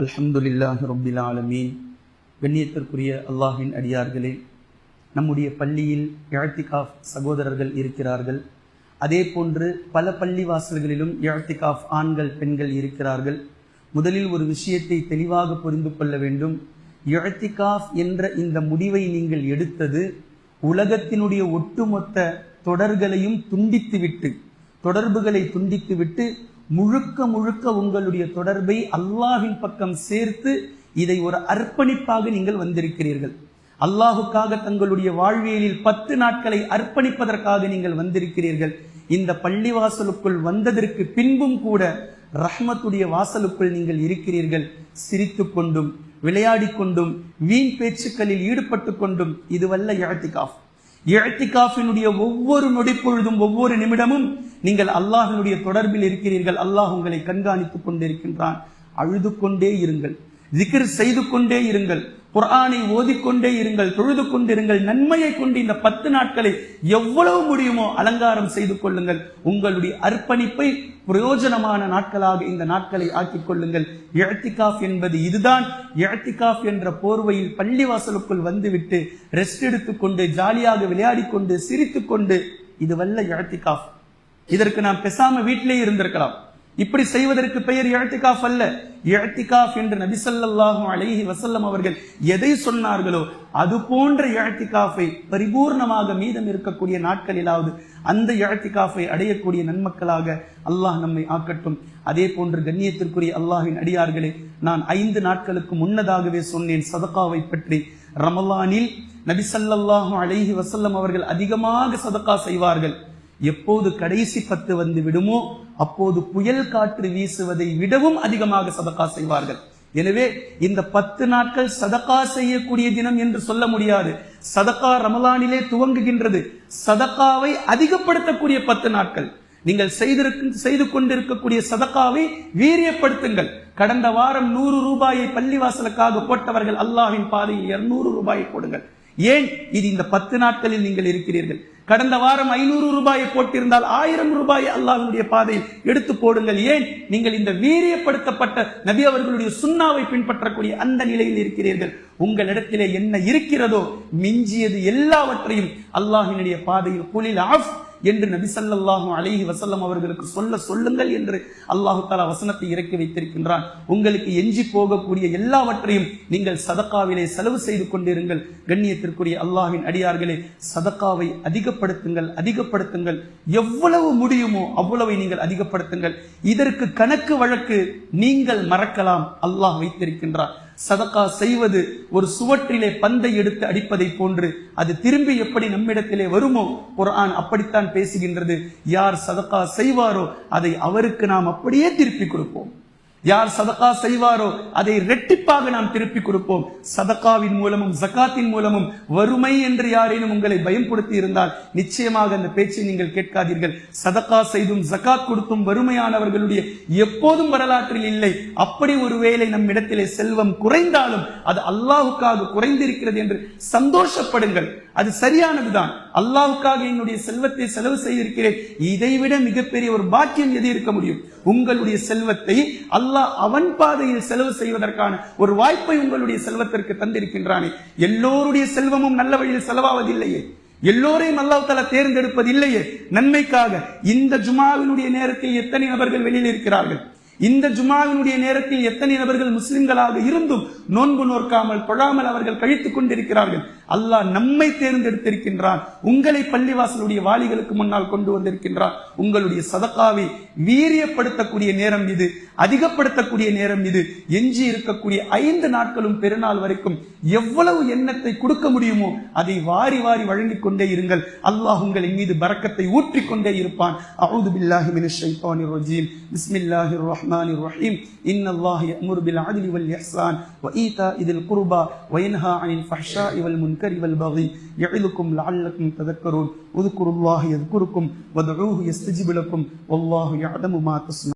அல்ஹம்துலில்லாஹி ரப்பில் ஆலமீன். கண்ணியத்திற்குரிய அல்லாஹ்வின் அடியார்களே, நம்முடைய பள்ளியில் இஅ்திகாஃப் சகோதரர்கள் இருக்கிறார்கள். அதே போன்று பல பள்ளிவாசல்களிலும் இஅ்திகாஃப் ஆண்கள் பெண்கள் இருக்கிறார்கள். முதலில் ஒரு விஷயத்தை தெளிவாக புரிந்து கொள்ள வேண்டும். இஅ்திகாஃப் என்ற இந்த முடிவை நீங்கள் எடுத்தது உலகத்தினுடைய ஒட்டுமொத்த தொடர்புகளை துண்டித்துவிட்டு முழுக்க முழுக்க உங்களுடைய தொடர்பை அல்லாஹ்வின் பக்கம் சேர்த்து இதை ஒரு அர்ப்பணிப்பாக நீங்கள் வந்திருக்கிறீர்கள். அல்லாஹுக்காக தங்களுடைய வாழ்வியலில் 10 நாட்களை அர்ப்பணிப்பதற்காக நீங்கள் வந்திருக்கிறீர்கள். இந்த பள்ளிவாசலுக்குள் வந்ததற்கு பின்பும் கூட ரஹ்மத்துடைய வாசலுக்குள் நீங்கள் இருக்கிறீர்கள். சிரித்து கொண்டும் விளையாடி கொண்டும் வீண் பேச்சுக்களில் ஈடுபட்டு கொண்டும் இதுவல்ல இஅ்திகாஃப். இஅ்திகாஃபினுடைய ஒவ்வொரு நொடிப்பொழுதும் ஒவ்வொரு நிமிடமும் நீங்கள் அல்லாஹ்வினுடைய தொடர்பில் இருக்கிறீர்கள். அல்லாஹ் உங்களை கண்காணித்துக் கொண்டிருக்கின்றான். அழுது கொண்டே இருங்கள், திக்ர் செய்து கொண்டே இருங்கள், குர்ஆனை ஓதிக்கொண்டே இருங்கள், தொழுது கொண்டிருங்கள். நன்மையை கொண்டு இந்த 10 நாட்களை எவ்வளவு முடியுமோ அலங்காரம் செய்து கொள்ளுங்கள். உங்களுடைய அர்ப்பணிப்பை பிரயோஜனமான நாட்களாக இந்த நாட்களை ஆக்கிக் கொள்ளுங்கள். இஅ்திகாஃப் என்பது இதுதான். இஅ்திகாஃப் என்ற போர்வையில் பள்ளிவாசலுக்குள் வந்துவிட்டு ரெஸ்ட் எடுத்துக்கொண்டு ஜாலியாக விளையாடி கொண்டு சிரித்து கொண்டு இதுவல்ல இஅ்திகாஃப். இதற்கு நாம் பேசாம வீட்டிலே இருந்திருக்கலாம். இப்படி செய்வதற்கு பெயர் இஅ்திகாஃப் அல்ல. இஅ்திகாஃப் என்று நபி ஸல்லல்லாஹு அலைஹி வஸல்லம் அவர்கள் எதை சொன்னார்களோ அது போன்ற இஅ்திகாஃபை பரிபூர்ணமாக மீதம் இருக்கக்கூடிய நாட்களிலாவது அந்த இஅ்திகாஃபை அடையக்கூடிய நன்மக்களாக அல்லாஹ் நம்மை ஆக்கட்டும். அதே போன்று கண்ணியத்திற்குரிய அல்லாஹ்வின் அடியார்களே, நான் 5 நாட்களுக்கு முன்னதாகவே சொன்னேன் சதகாவை பற்றி. ரமலானில் நபி ஸல்லல்லாஹு அலைஹி வஸல்லம் அவர்கள் அதிகமாக சதகா செய்வார்கள். எப்போது கடைசி 10 வந்து விடுமோ அப்போது புயல் காற்று வீசுவதை விடவும் அதிகமாக சதகா செய்வார்கள். எனவே இந்த 10 நாட்கள் சதகா செய்யக்கூடிய தினம் என்று சொல்ல முடியாது. சதகா ரமலானிலே துவங்குகின்றது. சதகாவை அதிகப்படுத்தக்கூடிய 10 நாட்கள். நீங்கள் செய்து கொண்டிருக்கக்கூடிய சதகாவை வீரியப்படுத்துங்கள். கடந்த வாரம் 100 ரூபாயை பள்ளிவாசலுக்காக போட்டவர்கள் அல்லாஹ்வின் பாதையில் 200 ரூபாயை போடுங்கள். ஏன்? இது இந்த 10 நாட்களில் நீங்கள் இருக்கிறீர்கள். கடந்த வாரம் 500 ரூபாயை போட்டிருந்தால் 1000 ரூபாயை அல்லாஹ்வுடைய பாதையில் எடுத்து போடுங்கள். ஏன்? நீங்கள் இந்த வீரியப்படுத்தப்பட்ட நபி அவர்களுடைய சுன்னாவை பின்பற்றக்கூடிய அந்த நிலையில் இருக்கிறீர்கள். உங்களிடத்திலே என்ன இருக்கிறதோ மிஞ்சியது எல்லாவற்றையும் அல்லாஹ்வினுடைய பாதையில் குலில் ஆஃப் என்று நபி ஸல்லல்லாஹு அலைஹி வஸல்லம் அவர்களுக்கு சொல்லுங்கள் என்று அல்லாஹ் தஆலா வசனத்தை இறக்கி வைத்திருக்கின்றான். உங்களுக்கு எஞ்சி போகக்கூடிய எல்லாவற்றையும் நீங்கள் சதகாவிலே செலவு செய்து கொண்டிருங்கள். கண்ணியத்திற்குரிய அல்லாஹ்வின் அடியார்களே, சதகாவை அதிகப்படுத்துங்கள். எவ்வளவு முடியுமோ அவ்வளவை நீங்கள் அதிகப்படுத்துங்கள். இதற்கு கணக்கு வழக்கு நீங்கள் மறக்கலாம், அல்லாஹ் வைத்திருக்கின்றார். சதகா செய்வது ஒரு சுவற்றிலே பந்தை எடுத்து அடிப்பதை போன்று அது திரும்பி எப்படி நம்மிடத்திலே வருமோ குர்ஆன் அப்படித்தான் பேசுகின்றது. யார் சதகா செய்வாரோ அதை அவருக்கு நாம் அப்படியே திருப்பி கொடுப்போம். யார் சதகா செய்வாரோ அதை இரட்டிப்பாக நாம் திருப்பி கொடுப்போம். சதகாவின் மூலமும் ஜகாத்தின் மூலமும் வறுமை என்று யாரேனும் உங்களை பயன்படுத்தி இருந்தால் நிச்சயமாக அந்த பேச்சை நீங்கள் கேட்காதீர்கள். சதகா செய்தும் ஜகாத் கொடுத்தும் வறுமையானவர்களுடைய எப்போதும் வரலாற்றில் இல்லை. அப்படி ஒருவேளை நம்மிடத்திலே செல்வம் குறைந்தாலும் அது அல்லாஹ்வுக்காக குறைந்திருக்கிறது என்று சந்தோஷப்படுங்கள். அது சரியானதுதான். அல்லாஹ்வுக்காக என்னுடைய செல்வத்தை செலவு செய்திருக்கிறேன், இதைவிட மிகப்பெரிய ஒரு பாக்கியம் எது இருக்க முடியும்? உங்களுடைய செல்வத்தை அல்லாஹ் அவன் பாதையில் செலவு செய்வதற்கான ஒரு வாய்ப்பை உங்களுடைய செல்வத்திற்கு தந்திருக்கின்றானே. எல்லோருடைய செல்வமும் நல்ல வழியில் செலவாவதில்லையே, எல்லோரையும் அல்லாஹ் தஆலா தேர்ந்தெடுப்பதில்லையே நன்மைக்காக. இந்த ஜுமாவினுடைய நேரத்தில் எத்தனை நபர்கள் வெளியில் இருக்கிறார்கள்? இந்த ஜுமாவினுடைய நேரத்தில் எத்தனை நபர்கள் முஸ்லிம்களாக இருந்தும் நோன்பு நோற்காமல் தொழாமல் அவர்கள் கழித்துக் கொண்டிருக்கிறார்கள்? அல்லாஹ் நம்மை தேர்ந்தெடுத்திருக்கின்றான். உங்களை பள்ளிவாசலுடைய வாலிகளுக்கு முன்னால் கொண்டு வந்திருக்கின்றான். உங்களுடைய சதகாவை வீரியப்படுத்தக்கூடிய நேரம் இது, அதிகப்படுத்தக்கூடிய நேரம் இது. எஞ்சி இருக்கக்கூடிய 5 நாட்களும் பெருநாள் வரைக்கும் எவ்வளவு எண்ணத்தை கொடுக்க முடியுமோ அதை வாரி வாரி வழங்கிக் கொண்டே இருங்கள். அல்லாஹ் உங்களின் மீது பரக்கத்தை ஊற்றிக் கொண்டே இருப்பான். அஊது பில்லாஹி மினஷ் ஷைத்தானிர் ரஜீம். பிஸ்மில்லாஹிர் ரஹ்மானிர் ரஹீம். இன்னல்லாஹ யஅமுரு பில் அத்லி வல் இஹ்சான் வ ஈதாஇல் குர்பா வ யன்ஹா அனில் ஃபஹ்ஷாஇ வல் முன்கரி வல் பகி யஇதுக்கும் லஅல்லக்கும் ததக்கரூன். உذ்குருல்லாஹ யذ்குருக்கும் வதுஊஹு யஸ்தஜிப் லக்கும் வல்லாஹு யஅலமு மா தஸ்னூன்.